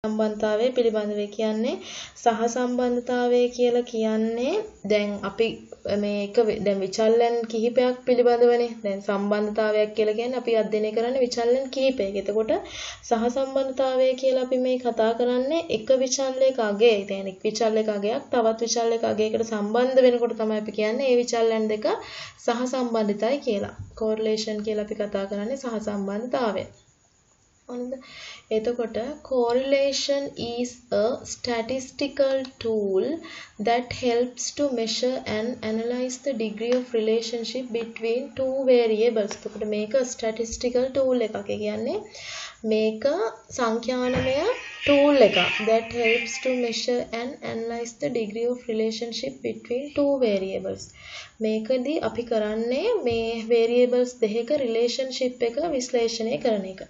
සම්බන්ධතාවය පිළිබඳව කියන්නේ සහ සම්බන්ධතාවය කියලා කියන්නේ දැන් අපි මේක දැන් විචල්යන් කිහිපයක් පිළිබඳවනේ දැන් සම්බන්ධතාවයක් කියලා කියන්නේ අපි අධ්‍යයනය කරන්නේ විචල්යන් කිහිපයක. එතකොට සහ සම්බන්ධතාවය කියලා අපි මේ කතා කරන්නේ එක විචල්යක අගය. දැන් එක් විචල්යක අගයක් තවත් විචල්යක අගයකට සම්බන්ධ වෙනකොට තමයි අපි කියන්නේ මේ විචල්යන් දෙක සහ සම්බන්ධිතයි කියලා. correlation කියලා අපි කතා කරන්නේ සහ සම්බන්ධතාවය. එතකොට correlation is a statistical tool that helps to measure and analyze the degree of relationship between two variables. එතකොට මේක statistical tool එකක්. ඒ කියන්නේ මේක සංඛ්‍යානමය tool එකක් that helps to measure and analyze the degree of relationship between two variables. මේකදී අපි කරන්නේ මේ variables දෙකක relationship එක විශ්ලේෂණය කරන එක.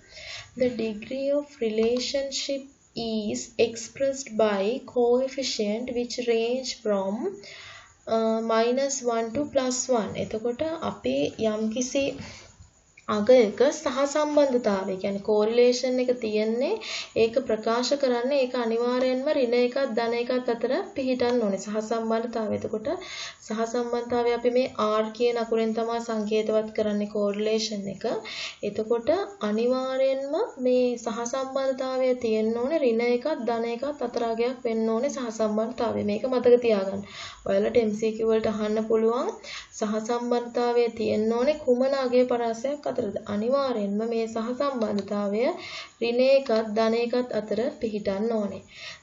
The degree of relationship is expressed by coefficient which range from -1 to +1. එතකොට අපි යම්කිසි අගයක සහ සම්බන්ධතාවය කියන්නේ correlation එක තියෙන්නේ ඒක ප්‍රකාශ කරන්නේ ඒක අනිවාර්යයෙන්ම ඍණ එකක් ධන එකක් අතර පිහිටන්න ඕනේ සහ සම්බන්ධතාවය. එතකොට සහ සම්බන්ධතාවය අපි මේ R කියන අකුරෙන් තමයි සංකේතවත් කරන්නේ correlation එක. එතකොට අනිවාර්යයෙන්ම මේ සහ සම්බන්ධතාවය තියෙන්න ඕනේ ඍණ එකක් ධන එකක් අතර අගයක් වෙන්න ඕනේ සහ සම්බන්ධතාවය. මේක මතක තියාගන්න. ඔයාලට MCQ වලට අහන්න පුළුවන් සහ සම්බන්ධතාවය තියෙන්න ඕනේ කුමන අගය පරාසයක් අතරද? අනිවාර්යෙන්ම මේ සහ සම්බන්ධතාවය ඍණ එකක් ධන එකක් අතර පිහිටන්න ඕනේ.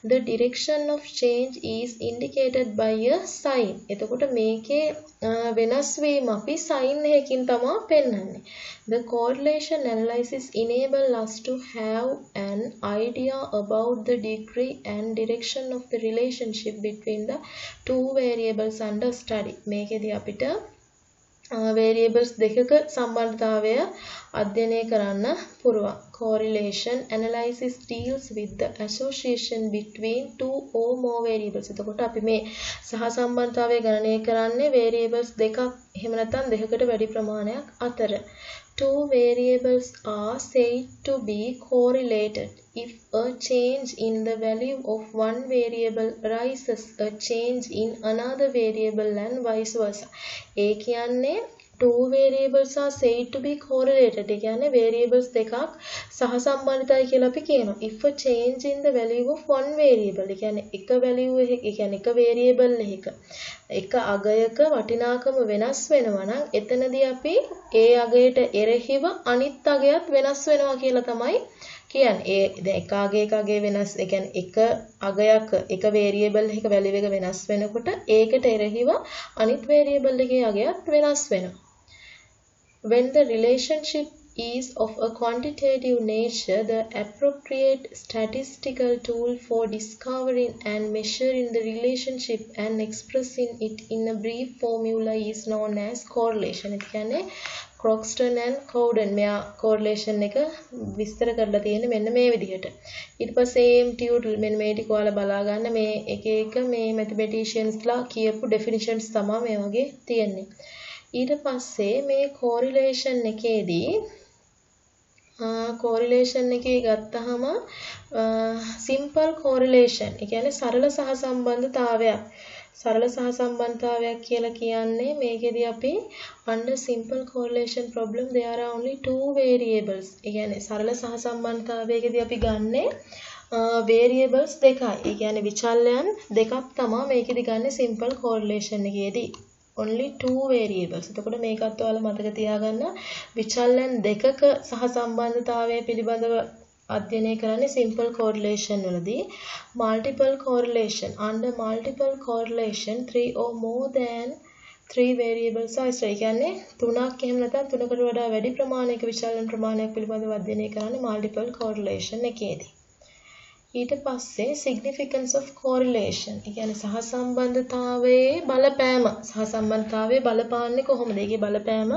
The direction of change is indicated by a sign. එතකොට මේකේ වෙනස් වීම අපි sign එකකින් තමයි පෙන්වන්නේ. The correlation analysis enable us to have an idea about the degree and direction of the relationship between the two variables under study. මේකෙදී අපිට variables දෙකක සම්බන්ධතාවය අධ්‍යයනය කරන්න පුළුවන්. Correlation analysis deals with the association between two or more variables. එතකොට අපි මේ සහ සම්බන්ධතාවය ගණනය කරන්නේ variables දෙකක් එහෙම නැත්නම් දෙකකට වැඩි ප්‍රමාණයක් අතර. Two variables are said to be correlated if a change in the value of one variable arises a change in another variable and vice versa. ඒ කියන්නේ two variables are said to be correlated. ඒ කියන්නේ variables දෙකක් සහ සම්බන්ධයි කියලා අපි කියනවා. If a change in the value of one variable. ඒ කියන්නේ එක value එක ඒ කියන්නේ එක variable එක අගයක වටිනාකම වෙනස් වෙනවා නම් එතනදී අපි ඒ අගයට එරෙහිව අනිත් අගයත් වෙනස් වෙනවා කියලා තමයි කියන්නේ. ඒ දැන් එක අගයක අගය වෙනස් ඒ කියන්නේ එක අගයක එක variable එකක value එක වෙනස් වෙනකොට ඒකට එරෙහිව අනිත් variable එකේ අගයත් වෙනස් වෙනවා. When the relationship is of a quantitative nature, the appropriate statistical tool for discovering and measuring the relationship and expressing it in a brief formula is known as correlation. ඒ කියන්නේ Croxton and Cowden මෙයා correlation එක විස්තර කරලා තියෙන්නේ මෙන්න මේ විදිහට. ඊට පස්සේ MTU මෙන්න මේ ටික ඔයාලා බලා ගන්න මේ එක එක මේ mathematiciansලා කියපු definitions තමයි මේ වගේ තියෙන්නේ. ඊට පස්සේ මේ correlation එකේදී correlation එකේ ගත්තහම simple correlation ඒ කියන්නේ සරල සහසම්බන්ධතාවයක්. සරල සහසම්බන්ධතාවයක් කියලා කියන්නේ මේකෙදී අපි under simple correlation problem there are only two variables. ඒ කියන්නේ සරල සහසම්බන්ධතාවයකදී අපි ගන්නේ variables දෙකයි. ඒ කියන්නේ විචල්යන් දෙකක් තමයි මේකෙදී ගන්නේ simple correlation එකේදී. Only two variables. එතකොට මේකත් ඔයාලා මතක තියාගන්න විචල්යන් දෙකක සහ සම්බන්ධතාවය පිළිබඳව අධ්‍යයනය කරන්නේ simple correlation වලදී. Multiple correlation. Under multiple correlation 3 or more than 3 variables are studied. ඒ කියන්නේ තුනක් එහෙම නැත්නම් තුනකට වඩා වැඩි ප්‍රමාණයක විචල්යන් ප්‍රමාණයක් පිළිබඳව අධ්‍යයනය කරන්නේ multiple correlation එකේදී. ඊට පස්සේ significance of correlation. ඒ කියන්නේ සහසම්බන්ධතාවයේ බලපෑම. සහසම්බන්ධතාවයේ බලපාන්නේ කොහොමද? ඒකේ බලපෑම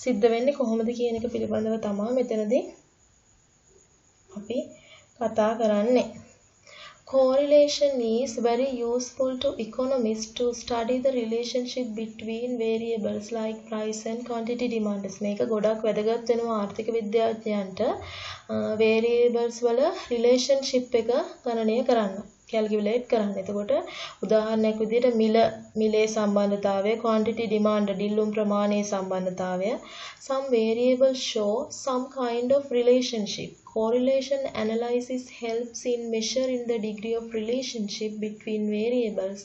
සිද්ධ වෙන්නේ කොහොමද කියන එක පිළිබඳව තමයි මෙතනදී අපි කතා කරන්නේ. Correlation is very useful to economists to study the relationship between variables like price and quantity demand. මේක ගොඩක් වැදගත් වෙනවා ආර්ථික විද්‍යාඥයන්ට variables වල relationship එක ගණනය කරන්න. calculate කරන්න. එතකොට උදාහරණයක් විදිහට මිලේ සම්බන්ධතාවය, quantity demand දිල්ලුම් ප්‍රමාණයේ සම්බන්ධතාවය. Some variables show some kind of relationship. Correlation analysis helps in measuring the degree of relationship between variables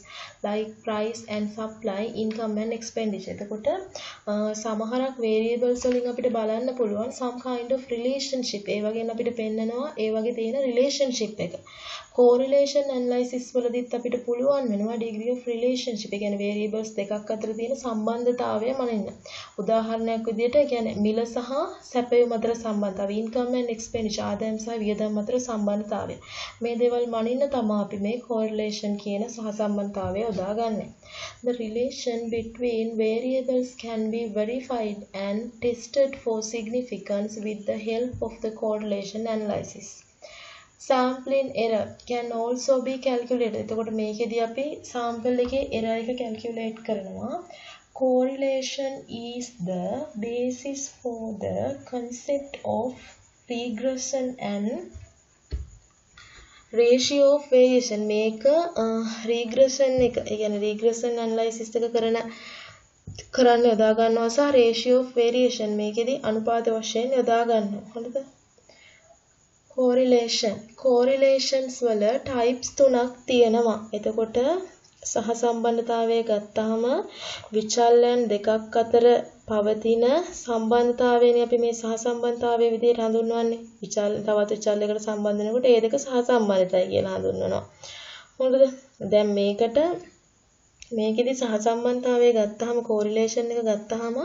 like price and supply, income and expenditure. එතකොට සමහරක් variables වලින් අපිට බලන්න පුළුවන් some kind of relationship. ඒ වගේම අපිට පෙන්නනවා ඒ වගේ තියෙන relationship එක. Correlation analysis වලදීත් අපිට පුළුවන් වෙනවා degree of relationship. ඒ කියන්නේ variables දෙකක් අතර තියෙන සම්බන්ධතාවය මනින්න. උදාහරණයක් විදිහට කියන්නේ මිල සහ සැපයුම අතර සම්බන්ධතාවය, income and expenditure ආදායම් සහ වියදම් අතර සම්බන්ධතාවය. මේ දේවල් මනින්න තමයි අපි මේ correlation කියන සහසම්බන්ධතාවය යොදාගන්නේ. The relation between variables can be verified and tested for significance with the help of the correlation analysis. Sampling error can also be calculated. එතකොට මේකෙදී අපි sample එකේ error එක calculate කරනවා. Correlation is the basis for the concept of regression and ratio of variation. මේක regression එක, ඒ කියන්නේ regression analysis එක කරන්න යොදා ගන්නවා සහ ratio of variation මේකෙදී අනුපාත වශයෙන් යොදා ගන්නවා. හරිද? correlations වල types තුනක් තියෙනවා. එතකොට සහසම්බන්ධතාවය ගත්තාම විචල්යන් දෙකක් අතර පවතින සම්බන්ධතාවයනේ අපි මේ සහසම්බන්ධතාවය විදිහට හඳුන්වන්නේ. තවත් විචල්යකට සම්බන්ධ වෙනකොට ඒ දෙක සහසම්බන්ධයි කියලා හඳුන්වනවා. හොඳද? දැන් මේකෙදි සහසම්බන්ධතාවය ගත්තාම correlation එක ගත්තාම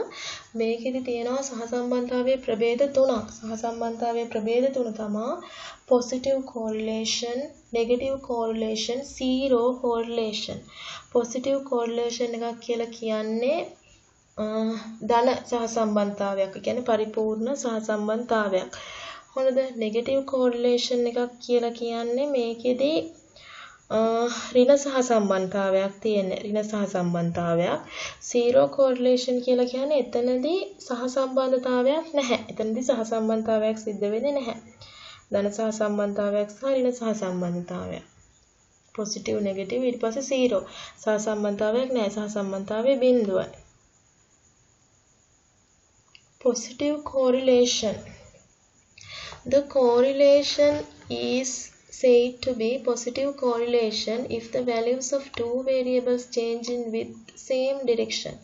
මේකෙදි තියෙනවා සහසම්බන්ධතාවයේ ප්‍රභේද තුනක්. සහසම්බන්ධතාවයේ ප්‍රභේද තුන තමයි positive correlation, negative correlation, zero correlation. positive correlation එකක් කියලා කියන්නේ ධන සහසම්බන්ධතාවයක්. ඒ කියන්නේ පරිපූර්ණ සහසම්බන්ධතාවයක්. හොඳද? negative correlation එකක් කියලා කියන්නේ මේකෙදි ඍණ සහසම්බන්ධතාවයක් තියෙන. ඍණ සහසම්බන්ධතාවයක්. zero correlation කියලා කියන්නේ එතනදී සහසම්බන්ධතාවයක් නැහැ. එතනදී සහසම්බන්ධතාවයක් සිද්ධ වෙන්නේ නැහැ. ධන සහසම්බන්ධතාවයක් සහ ඍණ සහසම්බන්ධතාවයක්. positive negative ඊට පස්සේ zero. සහසම්බන්ධතාවයක් නැහැ. සහසම්බන්ධතාවය බිඳුවයි. positive correlation. The correlation is said to be positive correlation if the values of two variables change in with same direction.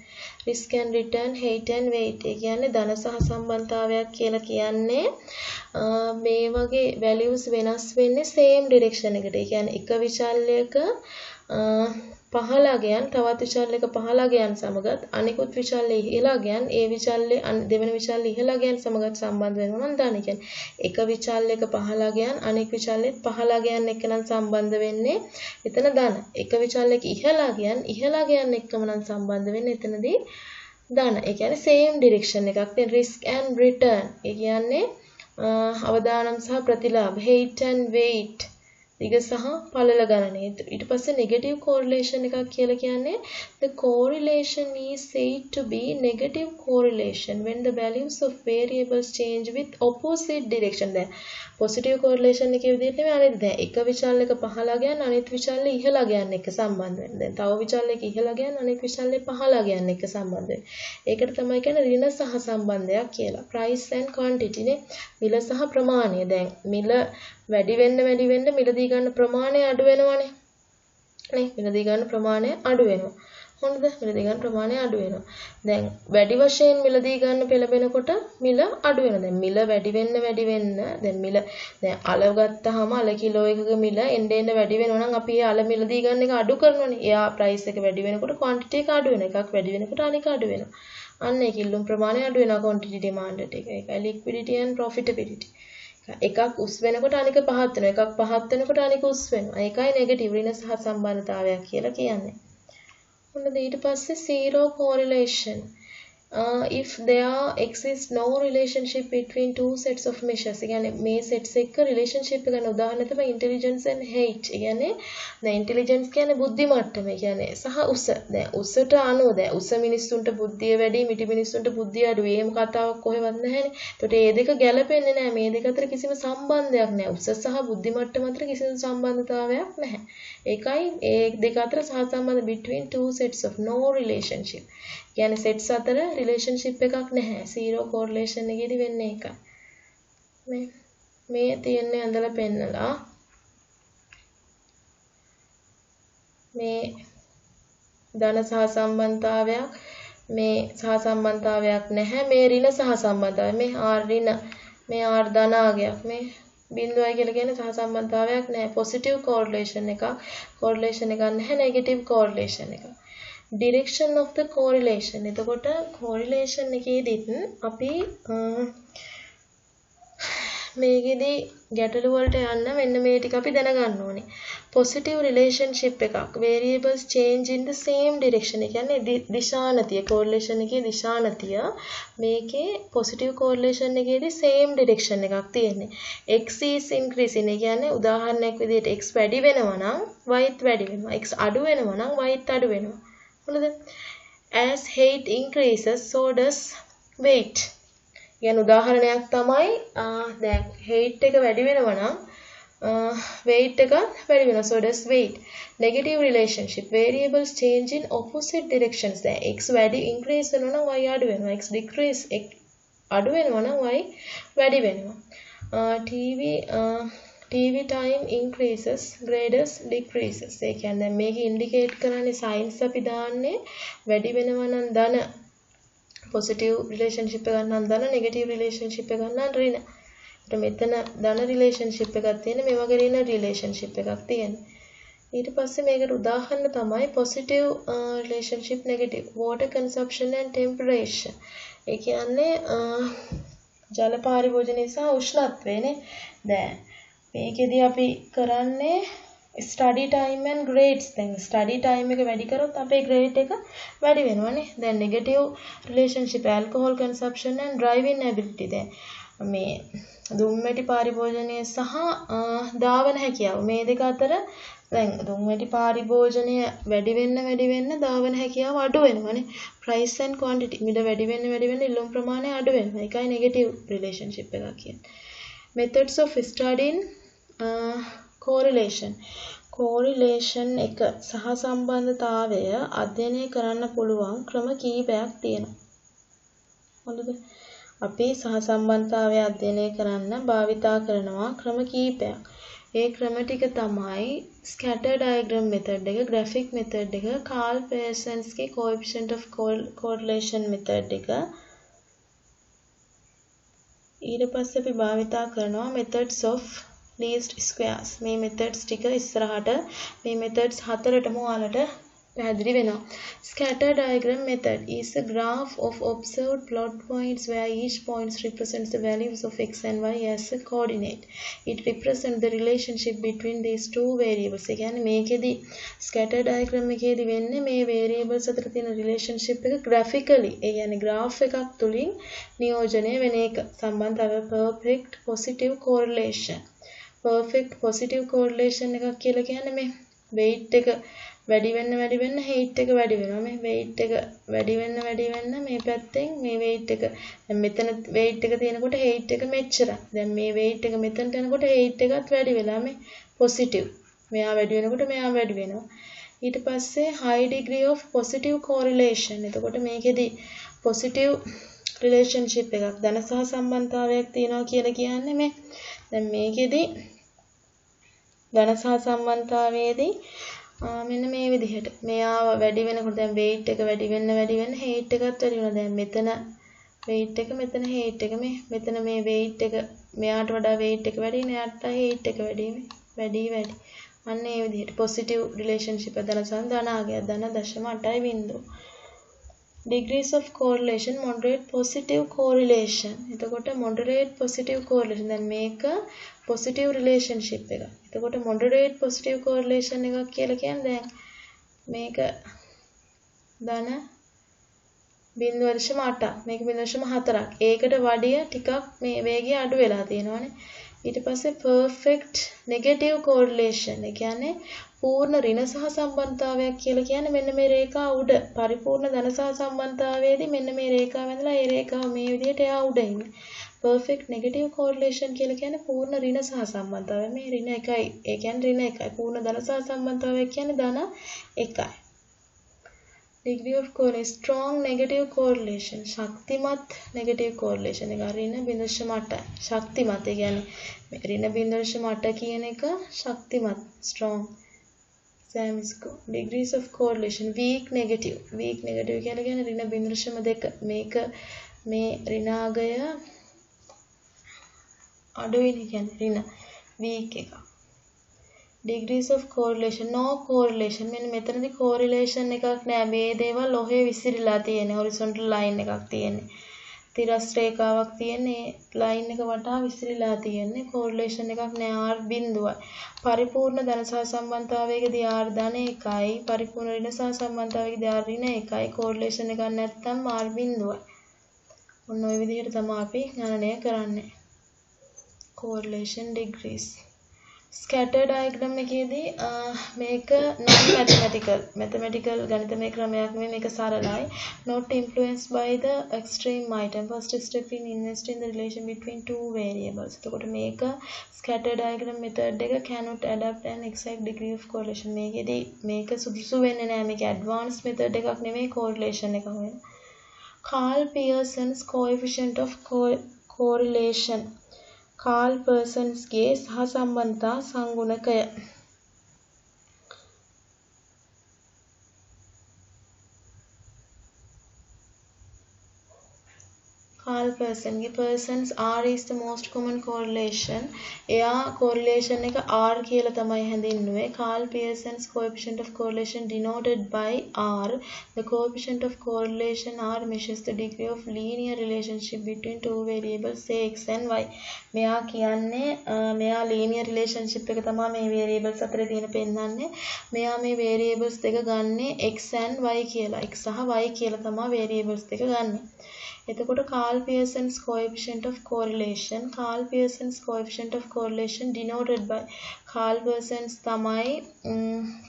Risk and return, height and weight. ඒ කියන්නේ ධන සහසම්බන්ධතාවයක් කියලා කියන්නේ මේ වගේ values වෙනස් වෙන්නේ same direction එකට. ඒ කියන්නේ එක විචල්යක පහළ ගයන් තවත් විචල්යක පහළ ගයන් සමගත් අනිකුත් විචල්ය ඉහළ ගයන් ඒ විචල්ය දෙවෙනි විචල්ය ඉහළ ගයන් සමගත් සම්බන්ධ වෙනවා නම් ධන. කියන්නේ එක විචල්යක පහළ ගයන් අනෙක් විචල්යෙත් පහළ ගයන් එක්ක නම් සම්බන්ධ වෙන්නේ එතන ධන. එක විචල්යක ඉහළ ගයන් එක්කම නම් සම්බන්ධ වෙන්නේ එතනදී ධන. ඒ කියන්නේ same direction එකක්. then risk and return. ඒ කියන්නේ අවදානම් සහ ප්‍රතිලාභ, height and weight. දිග සහ පළල ගණනය. ඊට පස්සේ negative correlation එකක් කියලා කියන්නේ the correlation is said to be negative correlation when the values of variables change with opposite direction. දැන් positive correlation එකේ විදිහට නෙමෙයි අනිත් දැන් එක විචල්යක පහළ ගයන් අනිත් විචල්ය ඉහළ ගයන් එක්ක සම්බන්ධ වෙනවා. දැන් තව විචල්යක ඉහළ ගයන් අනිත් විචල්ය පහළ ගයන් එක්ක සම්බන්ධ වෙනවා. ඒකට තමයි කියන්නේ ඍණ සහ සම්බන්ධයක් කියලා. price and quantity නේ. මිල සහ ප්‍රමාණය. දැන් මිල වැඩි වෙන්න මිලදී ගන්න ප්‍රමාණය අඩු වෙනවනේ. නේ? මිලදී ගන්න ප්‍රමාණය අඩු වෙනවා. හොඳද? මිලදී ගන්න ප්‍රමාණය අඩු වෙනවා. දැන් වැඩි වශයෙන් මිලදී ගන්න පෙළඹෙනකොට මිල අඩු වෙනවා. දැන් මිල වැඩි වෙන්න දැන් මිල දැන් අල ගත්තාම අල කිලෝ එකක මිල එන්න වැඩි වෙනවා නම් අපි අල මිලදී ගන්න එක අඩු කරනෝනේ. එයා price එක වැඩි වෙනකොට quantity එක අඩු වෙනවා. එකක් වැඩි වෙනකොට අනික අඩු වෙනවා. අන්න ඒ කිල්ලුම් ප්‍රමාණය අඩු වෙනවා quantity demand එක. ඒකයි liquidity and profitability. එකක් උස් වෙනකොට අනික පහත් වෙනවා. එකක් පහත් වෙනකොට අනික උස් වෙනවා. ඒකයි නෙගටිව් ඍණ සහ සම්බන්ධතාවයක් කියලා කියන්නේ. හොඳද? ඊට පස්සේ zero correlation. if there exists no relationship between two sets of measures. يعني මේ sets එක relationship එක ගන්න උදාහරණ තමයි intelligence and height. يعني දැන් intelligence කියන්නේ බුද්ධි මට්ටම. කියන්නේ සහ උස. දැන් උසට අනුව දැන් උස මිනිස්සුන්ට බුද්ධිය වැඩි, මිටි මිනිස්සුන්ට බුද්ධිය අඩුයි. එහෙම කතාවක් කොහෙවත් නැහැනේ. ඒකට මේ දෙක ගැලපෙන්නේ නැහැ. මේ දෙක අතර කිසිම සම්බන්ධයක් නැහැ. උස සහ බුද්ධි මට්ටම අතර කිසිම සම්බන්ධතාවයක් නැහැ. ඒකයි ඒ දෙක අතර සහසම්බන්ධ between two sets of no relationship. يعني sets අතර relationship එකක් නැහැ. zero correlation එකේදී වෙන්නේ ඒකයි. මේ තියන්නේ අඳලා පෙන්නලා මේ ධන සහසම්බන්ධතාවයක් මේ සහසම්බන්ධතාවයක් නැහැ. මේ ඍණ සහසම්බන්ධතාවය මේ r ඍණ මේ r ධනාගයක් මේ බිඳුවයි කියලා කියන්නේ සහසම්බන්ධතාවයක් නැහැ. positive correlation එකක් නැහැ. negative correlation එකක්. direction of the correlation. එතකොට correlation එකේදීත් අපි මේකෙදී ගැටළු වලට යන්න මෙන්න මේ ටික අපි දැනගන්න ඕනේ. positive relationship එකක් variables change in the same direction. ඒ කියන්නේ දිශානතිය correlation එකේ දිශානතිය මේකේ positive correlation එකේදී same direction එකක් තියෙන්නේ. x is increasing. ඒ කියන්නේ උදාහරණයක් විදිහට x වැඩි වෙනවා නම් y වැඩි වෙනවා. x අඩු වෙනවා නම් y අඩු වෙනවා. as height increases so does weight. يعني උදාහරණයක් තමයි දැන් height එක වැඩි වෙනවා නම් weight එකත් වැඩි වෙනවා. so does weight. negative relationship variables change in opposite directions. දැන් x වැඩි increase වෙනවා නම් y අඩු වෙනවා. x decrease අඩු වෙනවා නම් y වැඩි වෙනවා. TV time increases graders decreases. ඒ කියන්නේ මේක ඉන්ඩිකේට් කරන්නේ සයින්ස් අපි දාන්නේ වැඩි වෙනවා නම් ධන positive relationship එක ගන්න නම් ධන negative relationship එක ගන්න නම් ඍණ. ඒත් මෙතන ධන relationship එකක් තියෙන මේ වගේ ඍණ relationship එකක් තියෙනවා. ඊට පස්සේ මේකට උදාහරණ තමයි positive relationship negative water consumption and temperature. ඒ කියන්නේ ජල පරිභෝජනය සහ උෂ්ණත්වයනේ. දැන් මේකෙදී අපි කරන්නේ study time and grades. දැන් study time එක වැඩි කරොත් අපේ grade එක වැඩි වෙනවනේ. දැන් negative relationship alcohol consumption and driving ability. දැන් මේ දුම්වැටි පරිභෝජනය සහ ධාවන හැකියාව මේ දෙක අතර දැන් දුම්වැටි පරිභෝජනය වැඩි වෙන්න ධාවන හැකියාව අඩු වෙනවනේ. price and quantity මිල වැඩි වෙන්න ඉල්ලුම් ප්‍රමාණය අඩු වෙනවා. ඒකයි negative relationship එකක් කියන්නේ. methods of studying correlation එක සහ සම්බන්ධතාවය අධ්‍යයනය කරන්න පුළුවන් ක්‍රම කීපයක් තියෙනවා. හොඳද? අපි සහ සම්බන්ධතාවය අධ්‍යයනය කරන්න භාවිතා කරනවා ක්‍රම කීපයක්. ඒ ක්‍රම ටික තමයි scatter diagram method එක, graphic method එක, Carl Pearson's coefficient of correlation method එක. ඊට පස්සේ අපි භාවිතා කරනවා methods of least squares. මේ methods ටික ඉස්සරහට මේ methods හතරටම ඔයාලට පැහැදිලි වෙනවා. Scatter diagram method is a graph of observed plot points where each point represents the values of x and y as a coordinate. It represents the relationship between these two variables. ඒ කියන්නේ මේකෙදි scatter diagram එකේදී වෙන්නේ මේ variables අතර තියෙන relationship එක graphically ඒ කියන්නේ graph එකක් තුලින් නියෝජනය වෙන එක. සම්බන්ධතාවය perfect positive correlation. perfect positive correlation එකක් කියලා කියන්නේ මේ weight එක වැඩි වෙන්න height එක වැඩි වෙනවා. මේ weight එක වැඩි වෙන්න මේ පැත්තෙන් මේ weight එක දැන් මෙතන weight එක තියෙනකොට height එක මෙච්චරයි. දැන් මේ weight එක මෙතනට යනකොට height එකත් වැඩි වෙලා මේ positive. මෙයා වැඩි වෙනකොට මෙයා වැඩි වෙනවා. ඊට පස්සේ high degree of positive correlation. එතකොට මේකෙදි positive relationship එකක් ධන සහ සම්බන්ධතාවයක් තියෙනවා කියලා කියන්නේ මේ දැන් මේකෙදි ධන සහ සම්බන්ධතාවයේදී මෙන්න මේ විදිහට මෙයා වැඩි වෙනකොට දැන් weight එක වැඩි වෙන්න height එකත් වැඩි වෙනවා. දැන් මෙතන weight එක මෙතන height එක මෙතන මේ weight එක මෙයාට වඩා weight එක වැඩි මෙයාට height එක වැඩි. අන්න ඒ විදිහට positive relationship ධන සහ ධනාගය ධන 0.8 degrees of correlation moderate positive correlation. එතකොට moderate positive correlation දැන් මේක positive relationship එක. එතකොට moderate positive correlation එකක් කියලා කියන්නේ දැන් මේක ධන 0.8ක් මේක 0.4ක්. ඒකට වඩා ටිකක් මේ වේගය අඩු වෙලා තියෙනවානේ. ඊට පස්සේ perfect negative correlation. ඒ කියන්නේ පූර්ණ ඍණ සහ සම්බන්ධතාවයක් කියලා කියන්නේ මෙන්න මේ රේඛාව උඩ පරිපූර්ණ ධන සහ සම්බන්ධතාවයේදී මෙන්න මේ රේඛාව ඇඳලා ඒ රේඛාව මේ විදිහට එයා උඩ ඉන්නේ. perfect negative correlation කියලා කියන්නේ පූර්ණ ඍණ සහ සම්බන්ධතාවය. මේ ඍණ 1යි. ඒ කියන්නේ ඍණ 1යි. පූර්ණ ධන සහ සම්බන්ධතාවය කියන්නේ ධන 1යි. degree of correlation strong negative correlation ශක්තිමත් negative correlation එක ඍණ 0.8යි. ශක්තිමත් ඒ කියන්නේ ඍණ 0.8 කියන එක ශක්තිමත් strong. සෑමිස්කෝ degrees of correlation weak negative කියලා කියන්නේ ඍණ 0.2 මේක මේ ඍණාගය අඩුවෙන් කියන්නේ ඍණ weak එක. degrees of correlation no correlation මෙන්න මෙතනදී correlation එකක් නෑ. මේ දේවල් ඔහේ විසිරීලා තියෙන්නේ horizontal line එකක් තියෙන්නේ. තිරස් රේඛාවක් තියෙන්නේ line එක වටා විසිරීලා තියෙන්නේ. correlation එකක් නෑ. r බිඳුවයි. පරිපූර්ණ ධන සහ සම්බන්ධතාවයකදී r ධන 1යි. පරිපූර්ණ ඍණ සහ සම්බන්ධතාවයකදී r ඍණ 1යි. correlation එකක් නැත්නම් r බිඳුවයි. ඔන්න ඔය විදිහට තමයි අපි ගණනය කරන්නේ. correlation degrees. scatter diagram එකේදී මේක non mathematical ගණිතමය ක්‍රමයක් නෙමෙයි මේක සරලයි. not influenced by the extreme item. first step in investing the relation between two variables. එතකොට මේක scatter diagram method එක cannot adapt an exact degree of correlation. මේකෙදී මේක සුදුසු වෙන්නේ නැහැ. මේක advanced method එකක් නෙමෙයි correlation එක වෙන. Carl Pearson's coefficient of correlation. Karl පර්සන්ස්ගේ සහසම්බන්ධතා සංගුණකය. Karl පර්සන්ගේ persons R is the most common correlation. එයා correlation එක R කියලා තමයි හැඳින්වුවේ. Carl Pearson's coefficient of correlation denoted by R. The coefficient of correlation R measures the degree of linear relationship between two variables say x and y. මෙයා කියන්නේ මෙයා linear relationship එක තමයි මේ variables අතරේ තියෙන පෙන්නන්නේ. මෙයා මේ variables දෙක ගන්නේ x and y කියලා. x සහ y කියලා තමයි variables දෙක ගන්නෙ. එතකොට Carl Pearson's coefficient of correlation denoted by Carl Pearson's තමයි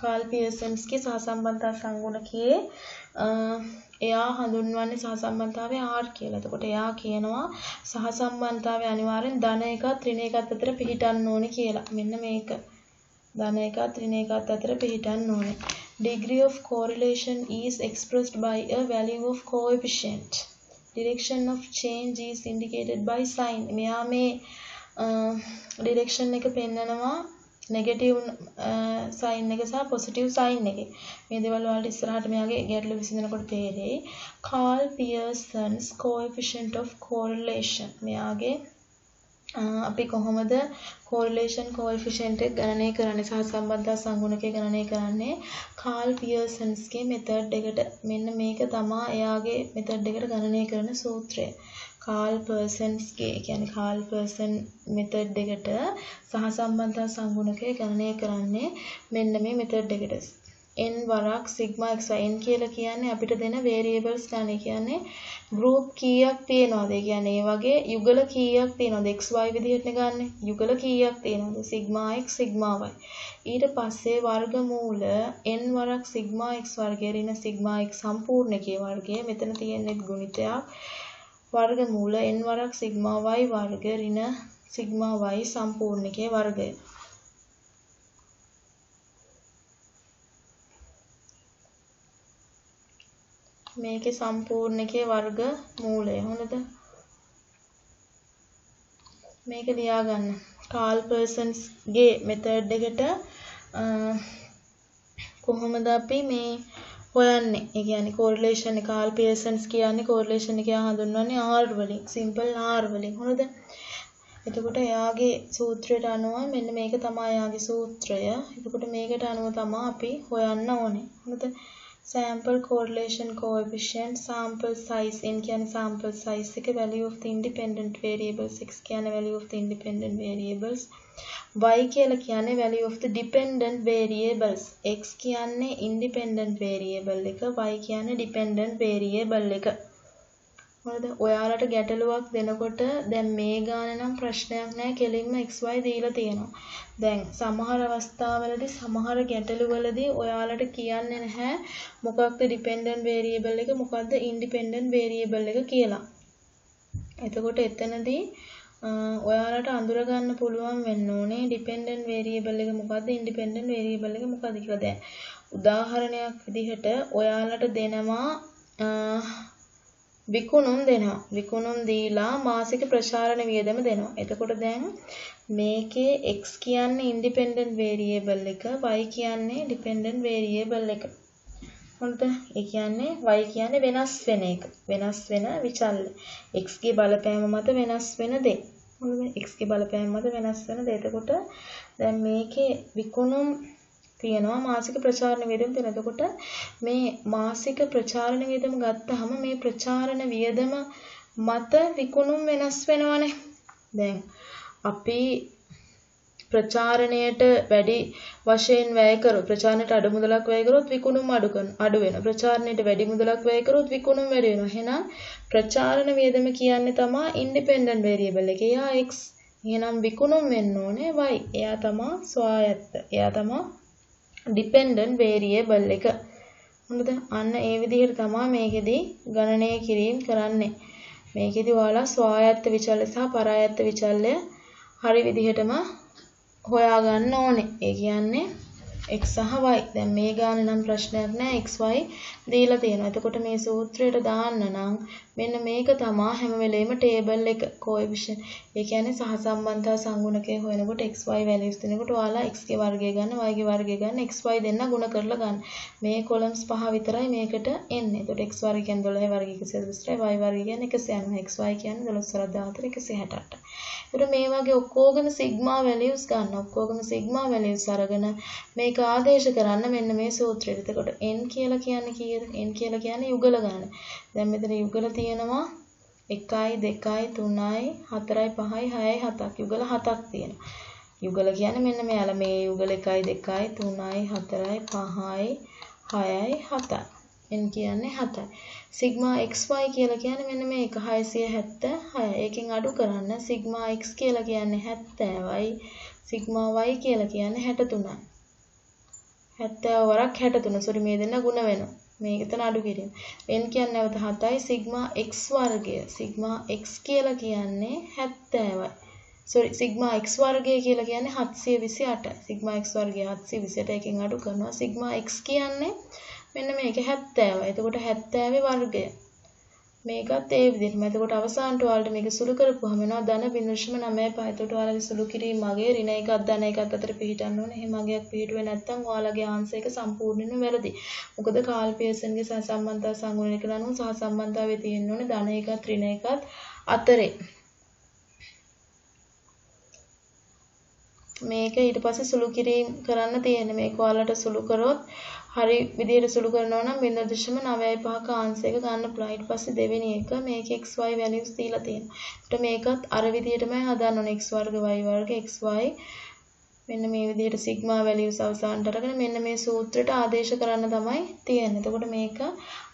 Carl Pearson'sගේ සහසම්බන්ධතා සංගුණකයේ එයා හඳුන්වන්නේ සහසම්බන්ධතාවය R කියලා. එතකොට එයා කියනවා සහසම්බන්ධතාවය අනිවාර්යෙන් ධන එකත් ඍණ එකත් අතර පිහිටන්න ඕනේ කියලා. මෙන්න මේක. ධන එකත් ඍණ එකත් අතර පිහිටන්න ඕනේ. Degree of correlation is expressed by a value of coefficient. Direction of change is indicated by sign. මෙයා මේ direction එක පෙන්නනවා negative sign එක සහ positive sign එක. මේ දේවල් වලට ඉස්සරහට මෙයාගේ ගැටලු විසඳනකොට තේරෙයි. Carl Pearson's coefficient of correlation. මෙයාගේ අපි කොහොමද correlation coefficient එක ගණනය කරන්නේ සහ සම්බන්ධතා සංගුණකය ගණනය කරන්නේ Carl Pearson'sගේ method එකට. මෙන්න මේක තමයි එයාගේ method එකට ගණනය කරන සූත්‍රය. Carl Pearson'sගේ කියන්නේ Carl Pearson method එකට සහ සම්බන්ධතා සංගුණකය ගණනය කරන්නේ මෙන්න මේ method එකට. n වරක් sigma xy n කියලා කියන්නේ අපිට දෙන variables ගන්න. ඒ කියන්නේ group කීයක් තියෙනවද? ඒ කියන්නේ ඒ වගේ යුගල කීයක් තියෙනවද? xy විදිහටනේ ගන්න. යුගල කීයක් තියෙනවද? sigma x sigma y. ඊට පස්සේ වර්ගමූල n වරක් sigma x වර්ගය ඍණ sigma x සම්පූර්ණකයේ වර්ගය. මෙතන තියෙන්නේ ගුණිතයක්. වර්ගමූල n වරක් sigma y වර්ග ඍණ sigma y සම්පූර්ණකයේ වර්ගය. මේකේ සම්පූර්ණකයේ වර්ග මූලය. හොඳද? මේක ලියා ගන්න. Carl Pearson'sගේ method එකට කොහොමද අපි මේ හොයන්නේ? ඒ කියන්නේ correlation එක Carl Pearson's කියන්නේ correlation එක හඳුන්වන්නේ R වලින්. simple R වලින්. හොඳද? එතකොට එයාගේ සූත්‍රයට අනුව මෙන්න මේක තමයි එයාගේ සූත්‍රය. එතකොට මේකට අනුව තමයි අපි හොයන්න ඕනේ. හොඳද? sample correlation coefficient sample size n කියන්නේ sample size එක value of the independent variables x කියන්නේ value of the independent variables y කියලා කියන්නේ value of the dependent variables x කියන්නේ independent variable එක y කියන්නේ dependent variable එක හරිද? ඔයාලට ගැටලුවක් දෙනකොට දැන් මේ ගානේ නම් ප්‍රශ්නයක් නැහැ කෙලින්ම xy දීලා තියෙනවා. දැන් සමහර අවස්ථාවලදී සමහර ගැටලුවලදී ඔයාලට කියන්නේ නැහැ මොකක්ද ඩිපෙන්ඩන්ට් වේරියබල් එක මොකක්ද ඉන්ඩිපෙන්ඩන්ට් වේරියබල් එක කියලා. එතකොට එතනදී ඔයාලට අඳුර ගන්න පුළුවන් වෙන්න ඕනේ ඩිපෙන්ඩන්ට් වේරියබල් එක මොකක්ද ඉන්ඩිපෙන්ඩන්ට් වේරියබල් එක මොකක්ද කියලා. දැන් උදාහරණයක් විදිහට ඔයාලට දෙනවා විකුණුම් දෙනවා. විකුණුම් දීලා මාසික ප්‍රචාරණ වියදම දෙනවා. එතකොට දැන් මේකේ x කියන්නේ ඉන්ඩිපෙන්ඩන්ට් වේරියබල් එක, y කියන්නේ ඩිපෙන්ඩන්ට් වේරියබල් එක. හරිද? ඒ කියන්නේ y කියන්නේ වෙනස් වෙන එක. වෙනස් වෙන විචල්‍ය. x ගේ බලපෑම මත වෙනස් වෙන දේ. හරිද? x ගේ බලපෑම මත වෙනස් වෙන දේ. එතකොට දැන් මේකේ විකුණුම් තියෙනවා මාසික ප්‍රචාරණ වියදම තියෙනවා. එතකොට මේ මාසික ප්‍රචාරණ වියදම ගත්තාම මේ ප්‍රචාරණ වියදම මත විකුණුම් වෙනස් වෙනවනේ. දැන් අපි ප්‍රචාරණයට වැඩි වශයෙන් වැය කරොත් ප්‍රචාරණයට අඩු මුදලක් වැය කරොත් විකුණුම් අඩු වෙනවා. ප්‍රචාරණයට වැඩි මුදලක් වැය කරොත් විකුණුම් වැඩි වෙනවා. එහෙනම් ප්‍රචාරණ වියදම කියන්නේ තමයි ඉන්ඩිපෙන්ඩන්ට් වේරියබල් එක. එයා x. එහෙනම් විකුණුම් වෙන්න ඕනේ y. එයා තමයි ස්වායත්ත. එයා තමයි ඩිපෙන්ඩන්ට් වේරියබල් එක. හොඳද? අන්න ඒ විදිහට තමයි මේකෙදි ගණනය කිරීම කරන්නේ. මේකෙදි ඔයාලා ස්වායත්ත විචල්‍ය සහ පරායත්ත විචල්‍ය හරි විදිහටම හොයාගන්න ඕනේ. ඒ කියන්නේ x සහ y. දැන් මේ ගානේ නම් ප්‍රශ්නයක් නැහැ. xy දීලා තියෙනවා. එතකොට මේ සූත්‍රයට දාන්න නම් මෙන්න මේක තමයි හැම වෙලේම ටේබල් එක coefficient. ඒ කියන්නේ සහසම්බන්ධතා සංගුණකය හොයනකොට xy values දෙනකොට ඔයාලා x ගේ වර්ගය ගන්න, y ගේ වර්ගය ගන්න, xy දෙන්න ගුණ කරලා ගන්න. මේ කොලම්ස් පහ විතරයි මේකට එන්නේ. එතකොට x වර්ගය කියන්නේ 12 වර්ගය 128යි, y වර්ගය කියන්නේ 190. xy කියන්නේ 12 14 168. එතකොට මේ වගේ ඔක්කොගම සිග්මා values ගන්න. ඔක්කොගම සිග්මා values අරගෙන මේක ආදේශ කරන්න මෙන්න මේ සූත්‍රයට. එතකොට n කියලා කියන්නේ කීයද? n කියලා කියන්නේ යුගල ගන්න. දැන් මෙතන යුගල තියෙනවා 1යි 2යි 3යි 4යි 5යි 6යි 7ක්. යුගල 7ක් තියෙනවා. යුගල කියන්නේ මෙන්න මෙයාලා මේ යුගල 1යි 2යි 3යි 4යි 5යි 6යි 7යි. n කියන්නේ 7යි. සිග්මා xy කියලා කියන්නේ මෙන්න මේක 676. ඒකෙන් අඩු කරන්න සිග්මා x කියලා කියන්නේ 70යි. සිග්මා y කියලා කියන්නේ 63යි. 70 වරක් 63. සෝරි මේ දෙන්න ගුණ වෙනවා. මේක එතන අඩු කිරීම. n කියන්නේ නැවත 7යි. සිග්මා x වර්ගය. සිග්මා x කියලා කියන්නේ 70යි. සෝරි සිග්මා x වර්ගය කියලා කියන්නේ 728යි. සිග්මා x වර්ගය 728 එකෙන් අඩු කරනවා. සිග්මා x කියන්නේ මෙන්න මේක 70යි. එතකොට 70 වර්ගය. මේකත් ඒ විදිහටම. එතකොට අවසානට ඔයාලට මේක සුළු කරපුවාම වෙනවා ධන 0.95. එතකොට ඔයාලගේ සුළු කිරීම මගේ ඍණ එකක් ධන එකක් අතර පිහිටන්න ඕනේ. එහෙම මගයක් පිහිටුවේ නැත්නම් ඔයාලගේ ආන්සර් එක සම්පූර්ණයෙන්ම වැරදි. මොකද කාල් පියර්සන්ගේ සහසම්බන්ධතා සංගුණනයක අනුව සහසම්බන්ධතාවයේ තියෙන්න ඕනේ ධන එකත් ඍණ එකත් අතරේ. මේක ඊට පස්සේ සුළු කිරීම කරන්න තියෙන්නේ. මේක ඔයාලට සුළු කරොත් හරි විදිහට සුළු කරනවා නම් 0.95ක ආන්සර් එක ගන්න පුළුවන්. ඊට පස්සේ දෙවෙනි එක මේක xy values දීලා තියෙනවා. ඒත් මේකත් අර විදිහටමයි හදන්න ඕනේ. x වර්ග y වර්ග xy මෙන්න මේ විදිහට සිග්මා values අවසානට අරගෙන මෙන්න මේ සූත්‍රයට ආදේශ කරන්න තමයි තියෙන්නේ. එතකොට මේක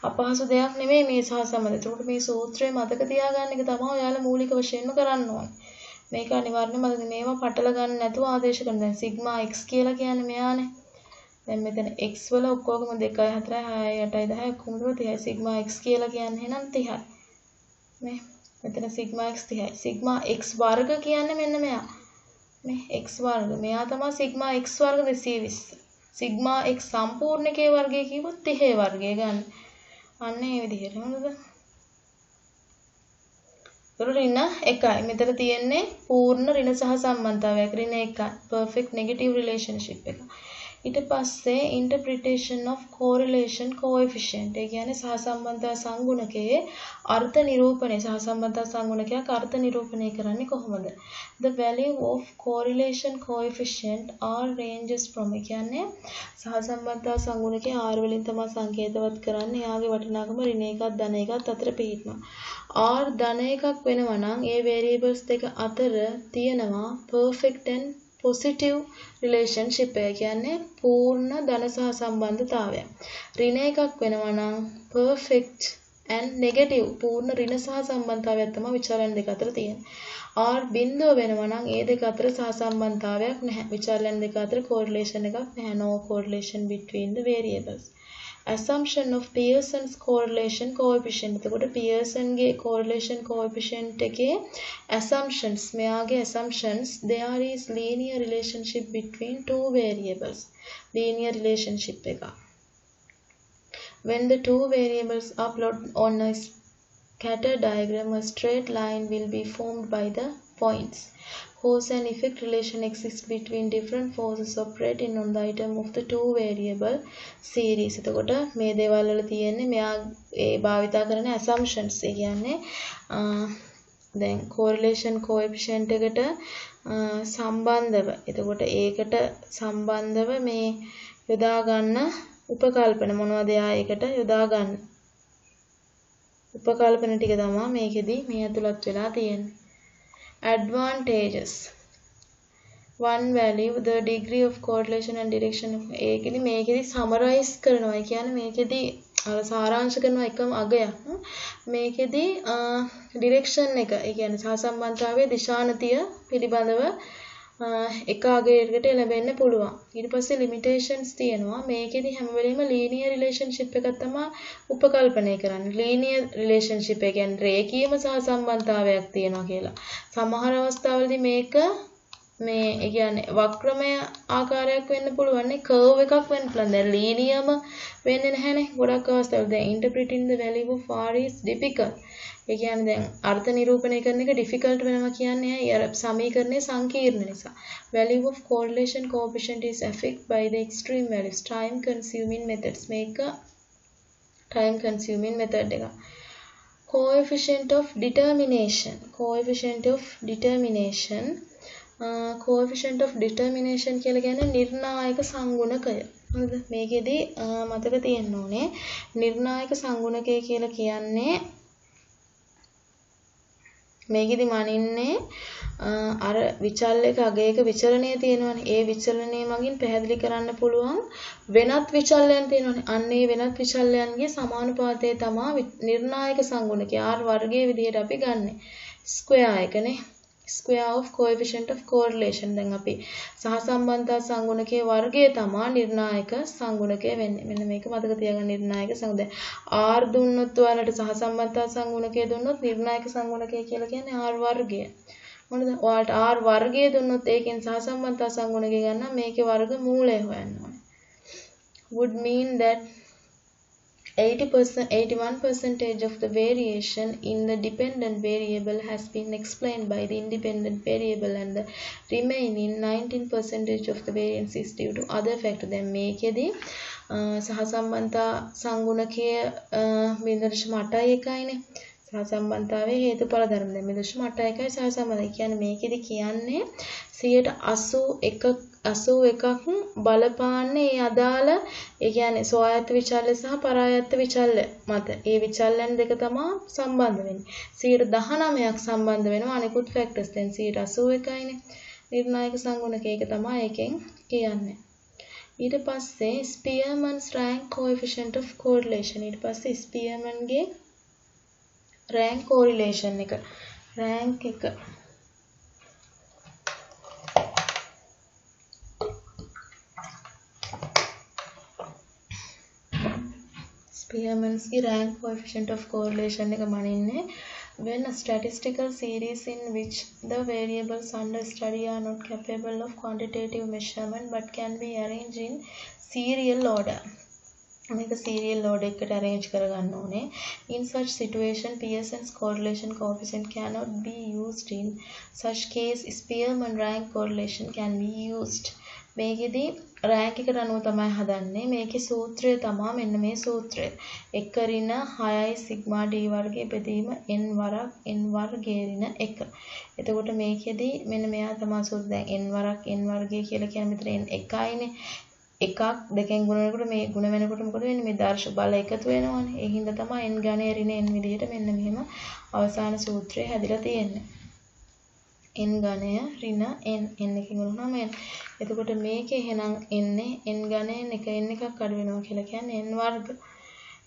අපහසු දෙයක් නෙමෙයි මේ සහසම්බන්ධය. එතකොට මේ සූත්‍රය මතක තියාගන්න එක තමයි ඔයාලා මූලික වශයෙන්ම කරන්න ඕනේ. මේක අනිවාර්යයෙන්ම මතක මේවා පටල ගන්න නැතුව ආදේශ කරන්න. දැන් සිග්මා x කියලා කියන්නේ මෙයානේ. දැන් මෙතන x වල ඔක්කොගම 2යි 4යි 6යි 8යි 10යි ඔක්කොම 30යි. සිග්මා x කියලා කියන්නේ එහෙනම් 30යි. මේ මෙතන සිග්මා x 30යි. සිග්මා x වර්ග කියන්නේ මෙන්න මෙයා. මේ x වර්ග. මෙයා තමයි සිග්මා x වර්ග 220. සිග්මා x සම්පූර්ණකයේ වර්ගය කිව්වොත් 30 වර්ගය ගන්න. අන්න ඒ විදිහට. හොඳද? ඍණ 1යි. මෙතන තියෙන්නේ පූර්ණ ඍණ සහ සම්බන්ධතාවයක්. ඍණ 1යි. perfect negative relationship එක. ඊට පස්සේ interpretation of correlation coefficient. ඒ කියන්නේ සහසම්බන්ධතා සංගුණකයේ අර්ථ නිරූපණය. සහසම්බන්ධතා සංගුණකයක් අර්ථ නිරූපණය කරන්නේ කොහොමද? The value of correlation coefficient are ranges from. ඒ කියන්නේ සහසම්බන්ධතා සංගුණකයේ r වලින් තමයි සංකේතවත් කරන්නේ. එයාගේ වටිනාකම ඍණ එකක් ධන එකක් අතර පිහිටනවා. r ධන එකක් වෙනවා නම් ඒ variables දෙක අතර තියෙනවා perfect and positive relationship. එක කියන්නේ පූර්ණ ධන සහ සම්බන්ධතාවය. ඍණ එකක් වෙනවා නම් perfect and negative පූර්ණ ඍණ සහ සම්බන්ධතාවයක් තමයි විචාරණ දෙක අතර තියෙන්නේ. R බිඳුව වෙනවා නම් ඒ දෙක අතර සහසම්බන්ධතාවයක් නැහැ. විචාරණ දෙක අතර correlation එකක් නැහැ. No correlation between the variables. Assumption of Pearson's correlation coefficient. එතකොට Pearsonගේ correlation coefficient එකේ assumptions මෙයාගේ assumptions there is linear relationship between two variables. linear relationship එක. When the two variables are plotted on a scatter diagram, a straight line will be formed by the points. Cause and effect relation exists between different forces operating on the item of the two variable series. එතකොට මේ දේවල් වල තියෙන්නේ මෙයා ඒ භාවිතා කරන assumptions. ඒ කියන්නේ දැන් correlation coefficient එකට සම්බන්ධව. එතකොට ඒකට සම්බන්ධව මේ යොදා ගන්න උපකල්පන මොනවද එයා ඒකට යොදා ගන්න. උපකල්පන ටික තමයි මේකෙදි මේ ඇතුළත් වෙලා තියෙන්නේ. Advantages. One value, the degree of correlation and direction. ඒකෙදි මේකෙදි summarize කරනවා. ඒ කියන්නේ මේකෙදි සාරාංශ කරනවා එකම අගයක්. මේකෙදි direction එක. ඒ කියන්නේ සහසම්බන්ධතාවයේ දිශානතිය පිළිබඳව එක අගයකට ලැබෙන්න පුළුවන්. ඊට පස්සේ limitations තියෙනවා. මේකෙදි හැම වෙලෙම linear relationship එකක් තමයි උපකල්පනය කරන්නේ. linear relationship එක කියන්නේ රේඛීයම සහසම්බන්ධතාවයක් තියෙනවා කියලා. සමහර අවස්ථාවලදී මේක මේ ඒ කියන්නේ වක්‍රමය ආකාරයක් වෙන්න පුළුවන් නේ curve එකක් වෙන්න පුළුවන්. දැන් linearම වෙන්නේ නැහැනේ. ගොඩක් අවස්ථාවල දැන් interpreting the value of r is difficult. ඒ කියන්නේ දැන් අර්ථ නිරූපණය කරන එක difficult වෙනවා කියන්නේ අර සමීකරණයේ සංකීර්ණ නිසා. Value of correlation coefficient is affected by the extreme values. Time consuming methods. මේක time consuming method එක. Coefficient of determination. Coefficient of determination. Coefficient of determination කියලා කියන්නේ නිර්ණායක සංගුණකය. හරිද? මේකෙදි මතක තියෙන්න ඕනේ නිර්ණායක සංගුණකය කියලා කියන්නේ මේකෙදි මනින්නේ අර විචල්යක අගයක විචලනය තියෙනවනේ. ඒ විචලනය මගින් පැහැදිලි කරන්න පුළුවන් වෙනත් විචල්යන් තියෙනවනේ. අන්න ඒ වෙනත් විචල්යන්ගේ සමානුපාතය තමයි නිර්ණායක සංගුණකය. r වර්ගයේ විදිහට අපි ගන්නෙ. ස්ක්වෙයාර් එකනේ. square of coefficient of correlation. දැන් අපි සහසම්බන්ධතා සංගුණකයේ වර්ගය තමයි නිර්ණායක සංගුණකය වෙන්නේ. මෙන්න මේක මතක තියාගන්න. නිර්ණායක සංගුණකය r දුන්නොත් ඔයාලට සහසම්බන්ධතා සංගුණකය දුන්නොත් නිර්ණායක සංගුණකය කියලා කියන්නේ r වර්ගය. මොනද? ඔයාලට r වර්ගය දුන්නොත් ඒකෙන් සහසම්බන්ධතා සංගුණකය ගන්න මේකේ වර්ග මූලය හොයන්න ඕනේ. would mean that 81% of the variation in the dependent variable has been explained by the independent variable and the remaining 19% of the variance is due to other factors. දැන් මේකෙදි සහසම්බන්ධතා සංගුණකයේ 0.81යිනේ. සහසම්බන්ධතාවයේ හේතුඵල ධර්ම. දැන් 0.81යි සහසම්බන්ධය. කියන්නේ මේකෙදි කියන්නේ 81ක් බලපාන්නේ ඒ අදාළ ඒ කියන්නේ ස්වායත්ත විචල්‍ය සහ පරායත්ත විචල්‍ය මත. ඒ විචල්‍යන් දෙක තමයි සම්බන්ධ වෙන්නේ. 19ක් සම්බන්ධ වෙනවා අනිකුත් ෆැක්ටර්ස්. දැන් 81යිනේ. නිර්ණායක සංගුණක ඒක තමයි ඒකෙන් කියන්නේ. ඊට පස්සේ Spearman's rank coefficient of correlation. ඊට පස්සේ Spearmanගේ rank correlation එක. rank එක Spearman's rank coefficient of correlation එක මනින්නේ when a statistical series in which the variables under study are not capable of quantitative measurement but can be arranged in serial order. මේක serial order එකට arrange කරගන්න ඕනේ. In such situation, Pearson's correlation coefficient cannot be used. In such case, Spearman rank correlation can be used. මේකෙදි rank එකට අනුව තමයි හදන්නේ. මේකේ සූත්‍රය තමයි මෙන්න මේ සූත්‍රය. 1 ඍණ 6යි සිග්මා d වර්ගයේ බෙදීම n වරක් n වර්ගයේ ඍණ 1. එතකොට මේකෙදි මෙන්න මෙයා තමයි සූත්‍රය. දැන් n වරක් n වර්ගය කියලා කියන්නේ මෙතන n 1යිනේ. එකක් දෙකෙන් ගුණ වෙනකොට මේ ගුණ වෙනකොට මොකද වෙන්නේ? මේ දර්ශ බල එකතු වෙනවනේ. ඒ හින්දා තමයි n ඝනය ඍණ n විදිහට මෙන්න මෙහෙම අවසාන සූත්‍රය හැදිලා තියෙන්නේ. n ඝනය ඍණ n එකකින් ගුණුනම n. එතකොට මේකේ එහෙනම් n ඝනයෙන් එක n එකක් අඩු වෙනවා කියලා කියන්නේ n වර්ග.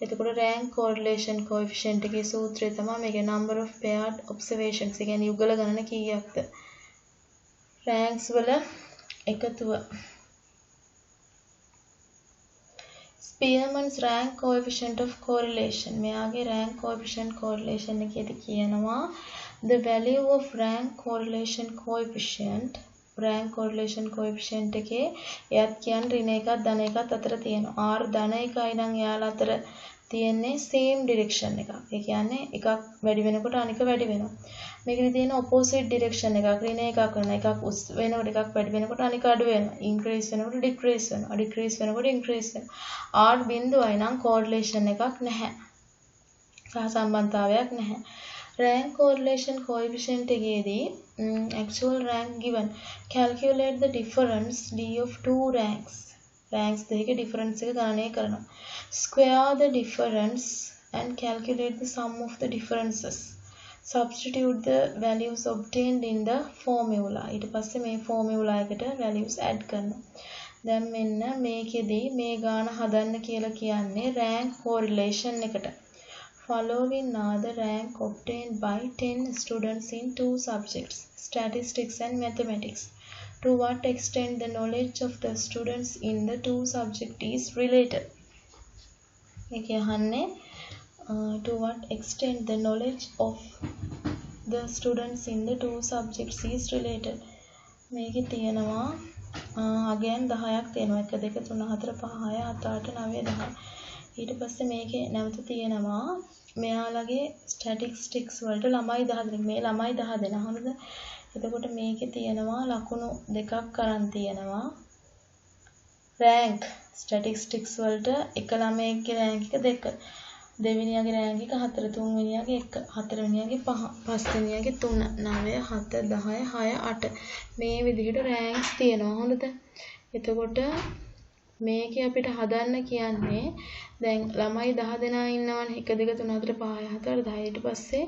එතකොට rank correlation coefficient එකේ සූත්‍රය තමයි මේකේ number of paired observations. ඒ කියන්නේ යුගල ගණන කීයක්ද? ranks වල එකතුව. Spearman's rank coefficient of correlation. මෙයාගේ rank coefficient correlation එකේදී කියනවා the value of rank correlation coefficient එකේ එයත් කියන්නේ ඍණ එකක් ධන එකක් අතර තියෙනවා. R ධන එකයි නම් යාලා අතර තියෙන්නේ same direction එකක්. ඒ කියන්නේ එකක් වැඩි වෙනකොට අනික වැඩි වෙනවා. මේකේ තියෙන opposite direction එකක් ඍණ එකක් වෙනවා. එකක් උස් වෙනකොට එකක් වැඩි වෙනකොට අනික අඩු වෙනවා. increase වෙනකොට decrease වෙනවා. decrease වෙනකොට increase වෙනවා. R බිඳුවයි නම් correlation එකක් නැහැ. සහසම්බන්ධතාවයක් නැහැ. Rank correlation coefficient එකේදී actual rank given calculate the difference d of two ranks දෙකේ difference එක ගණනය කරනවා. Square the difference and calculate the sum of the differences. Substitute the values obtained in the formula. ඊට පස්සේ මේ formula එකට values add කරනවා. දැන් මෙන්න මේකෙදී මේ ගාන හදන්න කියලා කියන්නේ rank correlation එකට. Following are the rank obtained by 10 students in two subjects, statistics and mathematics. To what extent the knowledge of the students in the two subjects is related? To what extent the knowledge of the students in the two subjects is related? මේකේ තියෙනවා again 10ක් තියෙනවා 1 2 3 4 5 6 7 8 9 10. ඊට පස්සේ මේකේ නැවත තියෙනවා මෙයාලගේ statistics වලට ළමයි 10 දෙනෙක්. මේ ළමයි 10 දෙනා. හරිද? එතකොට මේකේ තියෙනවා ලකුණු දෙකක් අරන් තියෙනවා. රෑන්ක් ස්ටැටිස්ටික්ස් වලට එක ළමයෙක්ගේ රෑන්ක් එක 2. දෙවෙනියාගේ රෑන්ක් එක 4, තුන්වෙනියාගේ 1, හතරවෙනියාගේ 5, පස්වෙනියාගේ 3, 9, 7, 10, 6, 8. මේ විදිහට රෑන්ක්ස් තියෙනවා. හොඳද? එතකොට මේකේ අපිට හදන්න කියන්නේ දැන් ළමයි 10 දෙනා ඉන්නවනේ 1 2 3 4 5 6 7 10 ඊට පස්සේ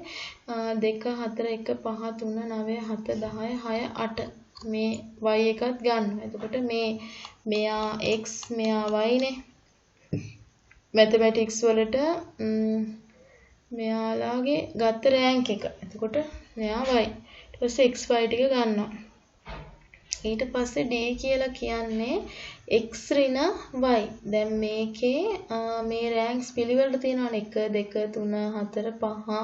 2 4 1 5 3 9 7 10 6 8 මේ y එකත් ගන්නවා. එතකොට මෙයා x මෙයා y නේ. mathematics වලට මෙයාලාගේ ගත්ත රෑන්ක් එක. එතකොට මෙයා y. ඊට පස්සේ x y ටික ගන්නවා. ඊට පස්සේ d කියලා කියන්නේ x ඍණ y. දැන් මේකේ මේ රෑන්ක්ස් පිළිවෙලට තියෙනවානේ 1 2 3 4 5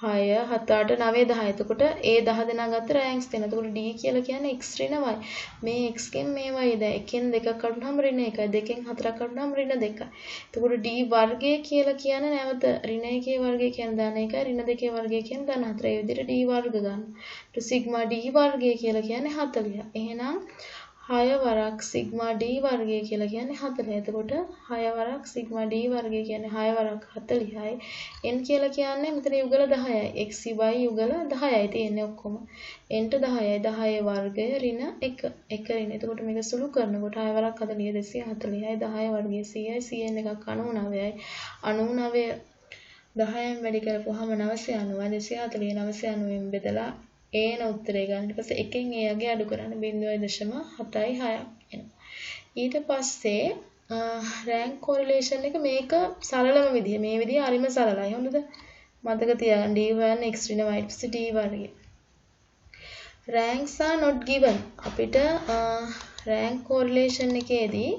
6 7 8 9 10. එතකොට ඒ 10 දෙනා ගත්ත රෑන්ක්ස් තියෙනවා. එතකොට d කියලා කියන්නේ x ඍණ y. මේ x කෙන් මේ y දැන් එකෙන් දෙකක් කඩුනම ඍණ 1යි. දෙකෙන් හතරක් කඩුනම ඍණ 2යි. එතකොට d වර්ගය කියලා කියන්නේ නැවත ඍණ 1 වර්ගය කියන්නේ ධන 1යි. ඍණ 2 වර්ගය කියන්නේ ධන 4යි. ඒ විදිහට d වර්ග ගන්න. ඊට සිග්මා d වර්ගය කියලා කියන්නේ 40. එහෙනම් 6 වරක් සිග්මා d වර්ගය කියලා කියන්නේ 40. එතකොට 6 වරක් සිග්මා d වර්ගය කියන්නේ 6 වරක් 40යි. n කියලා කියන්නේ මෙතන යුගල 10යි. x y යුගල 10යි තියෙන්නේ ඔක්කොම. n ට 10යි. 10 වර්ගය ඍණ 1 ඍණ. එතකොට මේක සුළු කරනකොට 6 වරක් 40 240යි. 10 වර්ගය 100යි. 100න් එකක් 99යි. 99 10න් වැඩි කරපුවාම 990යි. 240 990න් බෙදලා ඒන උත්තරේ ගන්න. ඊට පස්සේ එකෙන් එයාගේ අඩු කරන්න 0.76 එනවා. ඊට පස්සේ රෑන්ක් කොරිලේෂන් එක මේක සරලම විදිය. මේ විදිය හරිම සරලයි. හොඳද? මතක තියාගන්න d වර්ණ x ඍණ y ඊට පස්සේ d වර්ගය. ranks are not given. අපිට rank correlation එකේදී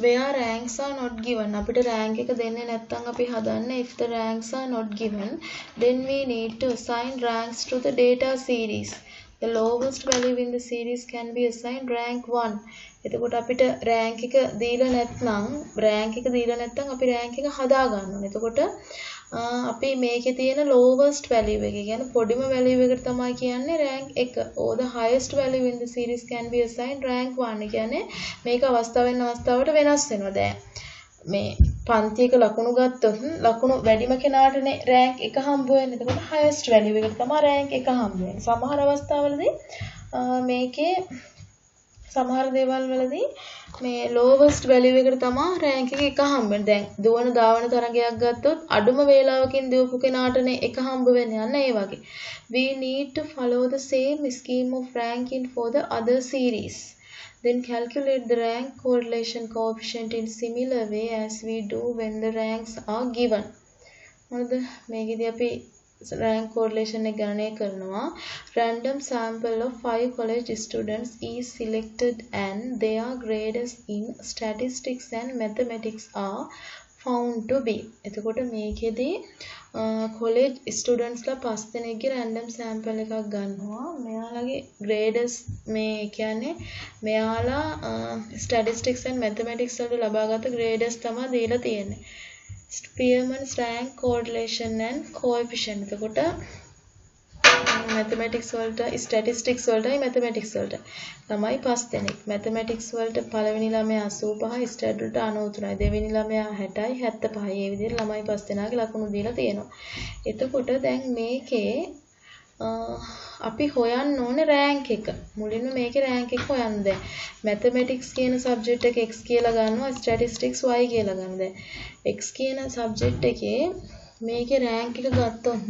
where ranks are not given අපිට rank එක දෙන්නේ නැත්නම් අපි හදන්න if the ranks are not given then we need to assign ranks to the data series. The lowest value in the series can be assigned rank 1. එතකොට අපිට rank එක දීලා නැත්නම් අපි rank එක හදා ගන්න ඕනේ. එතකොට අපි මේකේ තියෙන lowest value එක කියන්නේ පොඩිම value එකට තමයි කියන්නේ rank 1. or the highest value in the series can be assigned rank 1. කියන්නේ මේක අවස්ථාවෙන් අවස්ථාවට වෙනස් වෙනවා. දැන් මේ පන්තියක ලකුණු ගත්තොත් ලකුණු වැඩිම කෙනාටනේ rank 1 හම්බ වෙන්නේ. එතකොට highest value එකට තමයි rank 1 හම්බ වෙන්නේ. සමහර අවස්ථාවලදී මේකේ සමහර දේවල් වලදී මේ lowest value එකට තමයි rank එක හම්බෙන්නේ. දැන් දුවන ධාවන තරගයක් ගත්තොත් අඩුම වේලාවකින් දීපු කෙනාටනේ එක හම්බ වෙන්නේ. අන්න ඒ වගේ. We need to follow the same scheme of ranking for the other series. Then calculate the rank correlation coefficient in similar way as we do when the ranks are given. මොනද මේකෙදී අපි rank correlation එක ගණනය කරනවා. Random sample of 5 college students is selected and their grades in statistics and mathematics are found to be. එතකොට මේකෙදී college students ලා 5 දෙනෙක්ගේ random sample එකක් ගන්නවා. මෙයාලගේ grades මේ කියන්නේ මෙයාලා statistics and mathematics වලට ලබාගත් grades තමයි දීලා තියෙන්නේ. Spearman's rank correlation and coefficient. එතකොට mathematics වලට statistics වලටයි mathematics වලට ළමයි 5 දෙනෙක්. mathematics වලට පළවෙනි ළමයා 85, stat වලට 93යි. දෙවෙනි ළමයා 60යි, 75යි. මේ විදිහට ළමයි 5 දෙනාගේ ලකුණු දීලා තියෙනවා. එතකොට දැන් මේකේ අපි හොයන්න ඕනේ rank එක. මුලින්ම මේකේ rank එක හොයන්න. දැන් mathematics කියන subject එක x කියලා ගන්නවා, statistics y කියලා ගන්න. දැන් x කියන subject එකේ මේකේ rank එක ගත්තොත්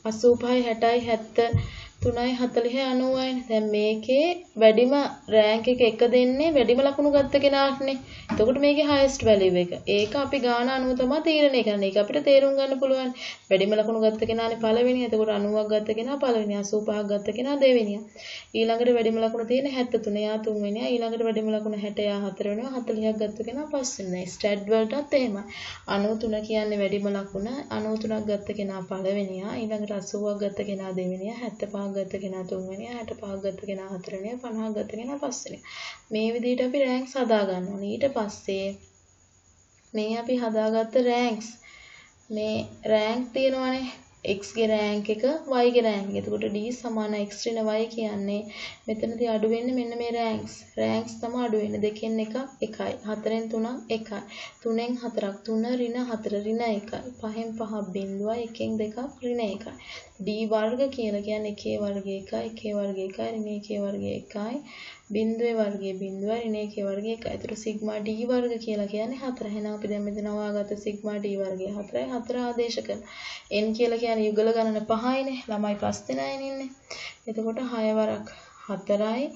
85යි 60යි 73යි 40යි 90යි. දැන් මේකේ වැඩිම rank එක දෙන්නේ වැඩිම ලකුණු ගත්ත කෙනාටනේ. එතකොට මේකේ highest value එක. ඒක අපි ගාන අනුව තමයි තීරණය කරන්නේ. ඒක අපිට තේරුම් ගන්න පුළුවන්. වැඩිම ලකුණු ගත්ත කෙනානේ පළවෙනි. එතකොට 90ක් ගත්ත කෙනා පළවෙනි. 85ක් ගත්ත කෙනා දෙවෙනියා. ඊළඟට වැඩිම ලකුණු තියෙන 73 යා තුන්වෙනියා. ඊළඟට වැඩිම ලකුණු 60 යා හතරවෙනියා. 40ක් ගත්ත කෙනා පස්වෙනියා. ස්ටැට් වලටත් එහෙමයි. 93 කියන්නේ වැඩිම ලකුණ. 93ක් ගත්ත කෙනා පළවෙනියා. ඊළඟට 80ක් ගත්ත කෙනා දෙවෙනියා. 75ක් ගත්ත කෙනා තුන්වෙනියා. 65ක් ගත්ත කෙනා හතරවෙනියා. 50ක් ගත්ත කෙනා පස්වෙනියා. මේ විදිහට අපි රෑන්ක්ස් හදා ගන්න ඕනේ. ඊට පස්සේ මේ අපි හදාගත්ත රෑන්ක්ස් මේ රෑන්ක් තියෙනවානේ x ගේ රෑන්ක් එක y ගේ රෑන්ක් එක. එතකොට d සමාන x ඍණ y කියන්නේ මෙතනදී අඩු වෙන්නේ මෙන්න මේ රෑන්ක්ස්. රෑන්ක්ස් තමයි අඩු වෙන්නේ. දෙකෙන් එකක් 1යි. හතරෙන් 3ක් 1යි. තුනෙන් 4ක් 3 ඍණ 4 ඍණ 1යි. පහෙන් 5ක් බිඳුවයි. එකෙන් දෙකක් ඍණ 1යි. d වර්ග කියලා කියන්නේ 1 වර්ගය 1යි. 1 වර්ගය 1යි. ඍණ 1 වර්ගය 1යි. බිඳුවේ වර්ගය බිඳුවයි. ඍණ 1 වර්ගය 1යි. ඒතර සිග්මා d වර්ග කියලා කියන්නේ 4. එහෙනම් අපි දැන් මෙතන හොයාගත්ත සිග්මා d වර්ගය 4යි. 4 ආදේශ කරන n කියලා කියන්නේ යුගල ගණන 5යිනේ. ළමයි 5 දෙනායිනේ ඉන්නේ. එතකොට 6 වරක් 4යි.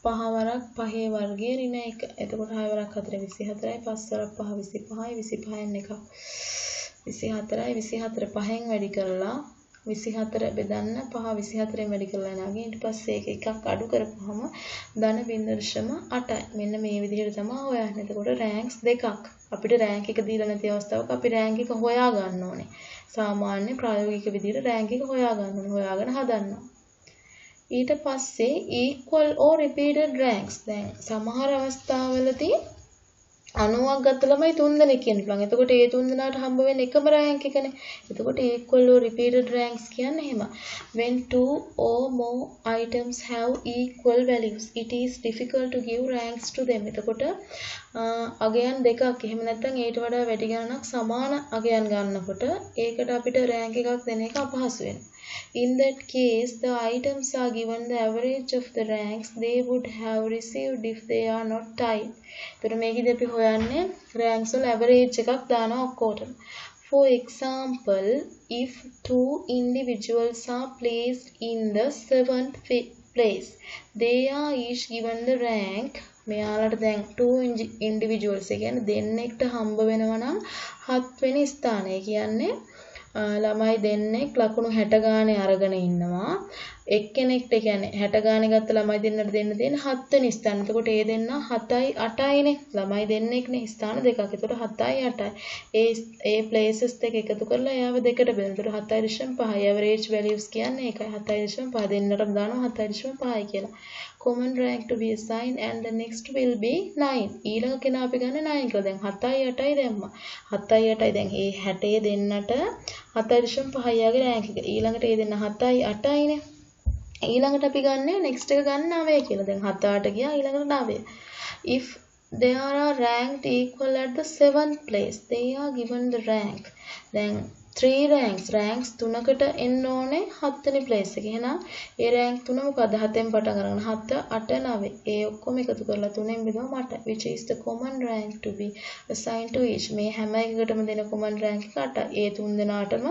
5 වරක් 5 වර්ගය ඍණ 1. එතකොට 6 වරක් 4 24යි. 5 වරක් 5 25යි. 25න් එකක් 24යි. 24 5න් වැඩි කරලා 24 බෙදන්න 5 24න් වැඩි කරලා නාගේ ඊට පස්සේ ඒක එකක් අඩු කරපුවම ධන 0.8යි. මෙන්න මේ විදිහට තමයි හොයන්නේ. එතකොට රෑන්ක්ස් දෙකක්. අපිට රෑන්ක් එක දීලා නැති අවස්ථාවක අපි රෑන්ක් එක හොයා ගන්න ඕනේ. සාමාන්‍ය ප්‍රායෝගික විදිහට රෑන්ක් එක හොයා ගන්න ඕනේ. හොයාගෙන හදන්න. ඊට පස්සේ equal or repeated ranks. දැන් සමහර අවස්ථාවලදී 90ක් ගත්ත ළමයි 3 දෙනෙක් කියන්න පුළුවන්. එතකොට ඒ 3 දෙනාට හම්බ වෙන්නේ එකම රෑන්ක් එකනේ. එතකොට equal or repeated ranks කියන්නේ එහෙම. When two or more items have equal values, it is difficult to give ranks to them. එතකොට අගයන් දෙකක් එහෙම නැත්නම් ඊට වඩා වැඩි ගණනක් සමාන අගයන් ගන්නකොට ඒකට අපිට රෑන්ක් එකක් දෙන එක අපහසු වෙනවා. In that case, the items are given the average of the ranks they would have received if they are not tied. එතකොට මේකෙදි අපි හොයන්නේ ranks වල average එකක් දානවා ඔක්කොටම. For example, if two individuals are placed in the 7th place, they are each given the rank. මෙයාලට දැන් 2 individuals කියන්නේ දෙන්නෙක්ට හම්බ වෙනවා නම් 7 වෙනි ස්ථානය කියන්නේ ළමයි දෙන්නෙක් ලකුණු 60 ගානේ අරගෙන ඉන්නවා. එක්කෙනෙක්ට කියන්නේ 60 ගානේ ගත්ත ළමයි දෙන්නට දෙන්න තියෙන 7 වෙනි ස්ථාන. එතකොට ඒ දෙන්න 7යි 8යිනේ. ළමයි දෙන්නෙක්නේ ස්ථාන දෙකක්. එතකොට 7යි 8යි. ඒ places දෙක එකතු කරලා එයාව දෙකට බෙදලා. එතකොට 7.5යි average values කියන්නේ ඒකයි. 7.5 දෙන්නටම දානවා 7.5යි කියලා. Common rank to be assigned and the next will be 9. ඊළඟ කෙනා අපි ගන්න 9 කියලා. දැන් 7යි 8යි දැම්මා. 7යි 8යි දැන් ඒ 60 දෙන්නට 7.5 යාගේ රෑන්ක් එක. ඊළඟට ඒ දෙන්න 7යි 8යිනේ. ඊළඟට අපි ගන්නේ next එක ගන්න 9 කියලා. දැන් 7 8 ගියා ඊළඟට 9. If they are ranked equal at the 7th place, they are given the rank. දැන් 3 ranks තුනකට එන්න ඕනේ 7 වෙනි place එක. එහෙනම් ඒ rank තුන මොකද? 7න් පටන් අරගෙන 7 8 9. ඒ ඔක්කොම එකතු කරලා 3න් බෙදුවා මට. which is the common rank to be assigned to each. මේ හැම එකකටම දෙන common rank එක 8යි. ඒ තුන් දෙනාටම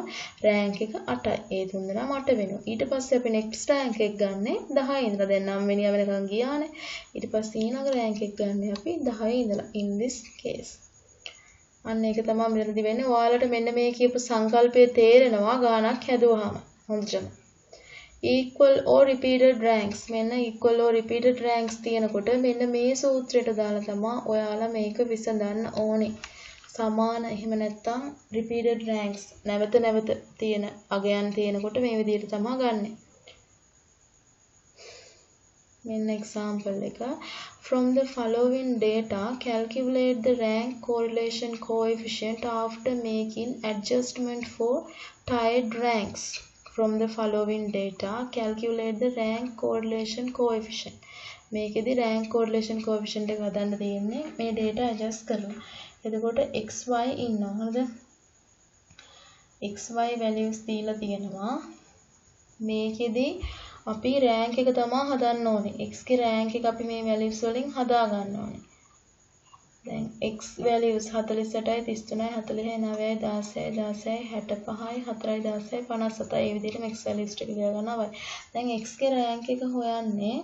rank එක 8යි. ඒ තුන් දෙනා මට වෙනවා. ඊට පස්සේ අපි next rank එක ගන්නෙ 10 ඉඳලා. දැන් 9 වෙනියා වෙනකන් ගියානේ. ඊට පස්සේ ඊළඟ rank එක ගන්නෙ අපි 10 ඉඳලා in this case. අන්න ඒක තමයි මෙතනදි වෙන්නේ. ඔයාලට මෙන්න මේ කියපු සංකල්පය තේරෙනවා ගානක් හැදුවාම. හොඳටම. equal or repeated ranks. මෙන්න equal or repeated ranks තියෙනකොට මෙන්න මේ සූත්‍රයට දාලා තමයි ඔයාලා මේක විසඳන්න ඕනේ. සමාන එහෙම නැත්නම් repeated ranks නැවත නැවත තියෙන අගයන් තියෙනකොට මේ විදිහට තමයි ගන්නෙ. මෙන්න example එක. From the following data, calculate the rank correlation coefficient after making adjustment for tied ranks. From the following data, calculate the rank correlation coefficient. මේකෙදි rank correlation coefficient එක හදන්න තියෙන්නේ මේ data adjust කරලා. එතකොට xy ඉන්නවා. හරිද? xy values දීලා තියෙනවා. මේකෙදි අපි rank එක තමයි හදන්න ඕනේ. x ගේ rank එක අපි මේ values වලින් හදා ගන්න ඕනේ. දැන් x values 48යි 33යි 49යි 16යි 16යි 65යි 4යි 16යි 57යි මේ විදිහට x values ටික ලියා ගන්නවා. දැන් x ගේ rank එක හොයන්නේ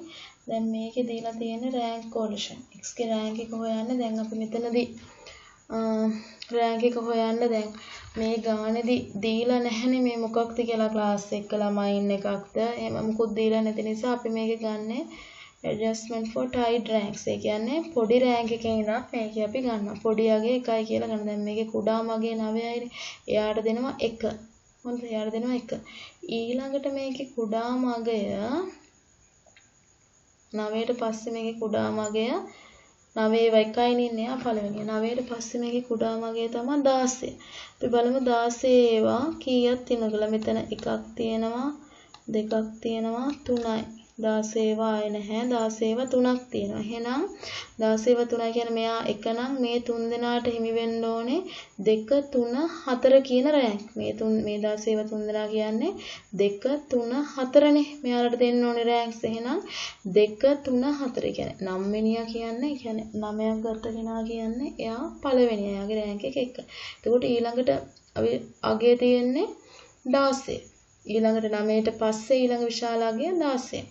දැන් මේකේ දීලා තියෙන rank correlation. x ගේ rank එක හොයන්නේ දැන් අපි මෙතනදී rank එක හොයන්න දැන් මේ ගානේදී දීලා නැහැනේ මේ මොකක්ද කියලා ක්ලාස් එක ළමයින් එකක්ද එහෙම මොකුත් දීලා නැති නිසා අපි මේක ගන්නෙ adjustment for tied ranks. ඒ කියන්නේ පොඩි rank එකකින් ඉඳන් මේක අපි ගන්නවා. පොඩි අගේ 1යි කියලා ගන්න. දැන් මේකේ කුඩාම අගේ 9යිනේ. එයාට දෙනවා 1. හොඳද? එයාට දෙනවා 1. ඊළඟට මේකේ කුඩාම අගය 9ට පස්සේ මේකේ කුඩාම අගය 9 1යි ඉන්නේ ආ පළවෙනි. 9ට පස්සේ මේකේ කුඩාම අගය තමයි 16. අපි බලමු 16 ඒවා කීයක් තියෙනවද කියලා. මෙතන එකක් තියෙනවා, දෙකක් තියෙනවා, 3යි. 16 ඒවා ආයේ නැහැ. 16 ඒවා 3ක් තියෙනවා. එහෙනම් 16 ඒවා 3යි කියන්නේ මෙයා එක නම් මේ තුන් දෙනාට හිමි වෙන්න ඕනේ 2 3 4 කියන රෑන්ක්. මේ 16 ඒවා තුන් දෙනා කියන්නේ 2 3 4නේ. මෙයාලට දෙන්න ඕනේ රෑන්ක්ස්. එහෙනම් 2 3 4 කියන්නේ 9 වෙනියා කියන්නේ 9ක් ගත්ත කෙනා කියන්නේ එයා පළවෙනියා. එයාගේ රෑන්ක් එක 1. එතකොට ඊළඟට අපි අගය තියෙන්නේ 16. ඊළඟට 9ට පස්සේ ඊළඟ විශාල අගය 16.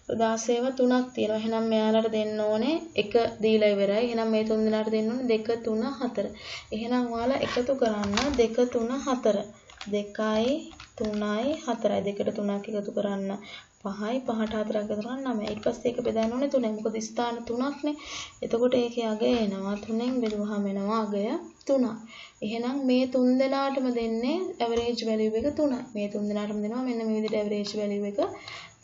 16 ඒවා 3ක් තියෙනවා. එහෙනම් මෙයාලට දෙන්න ඕනේ 1 දීලා ඉවරයි. එහෙනම් මේ තුන් දෙනාට දෙන්න ඕනේ 2 3 4. එහෙනම් ඔයාලා එකතු කරන්න 2 3 4. 2යි 3යි 4යි. 2ට 3ක් එකතු කරන්න 5යි 5ට 4ක් එකතු කරන්න 9යි. ඊට පස්සේ ඒක බෙදන්න ඕනේ 3ෙන්. මොකද ස්ථාන 3ක්නේ. එතකොට ඒකේ අගය එනවා 3ෙන් බෙදුවහම එනවා අගය 3යි. එහෙනම් මේ තුන් දෙනාටම දෙන්නේ average value එක 3යි. මේ තුන් දෙනාටම දෙනවා මෙන්න මේ විදිහට average value එක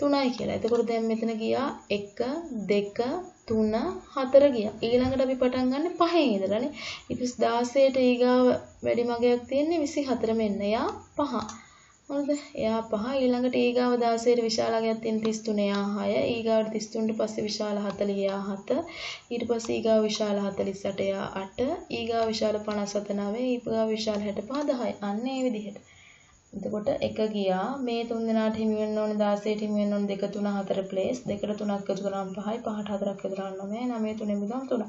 3යි කියලා. එතකොට දැන් මෙතන ගියා 1 2 3 4 ගියා. ඊළඟට අපි පටන් ගන්න 5න් ඉඳලානේ. ඊට පස්සේ 16ට ඊගාව වැඩි මගයක් තියෙන්නේ 24 මෙන්න. එයා 5. හරිද? එයා 5. ඊළඟට ඊගාව 16ට විශාල අගයක් තියෙන 33 එයා 6. ඊගාවට 33ට පස්සේ විශාල 40 එයා 7. ඊට පස්සේ ඊගාව විශාල 48 එයා 8. ඊගාව විශාල 57 9. ඊගාව විශාල 65 10. අන්න ඒ විදිහට. එතකොට 1 ගියා මේ තුන් දෙනාට හිමි වෙන්න ඕනේ 16ට හිමි වෙන්න ඕනේ 2 3 4 ප්ලේස් 2ට 3ක් එකතු කරාම 5යි 5ට 4ක් එකතු කරාම 9යි 9 3 බෙදුවම 3.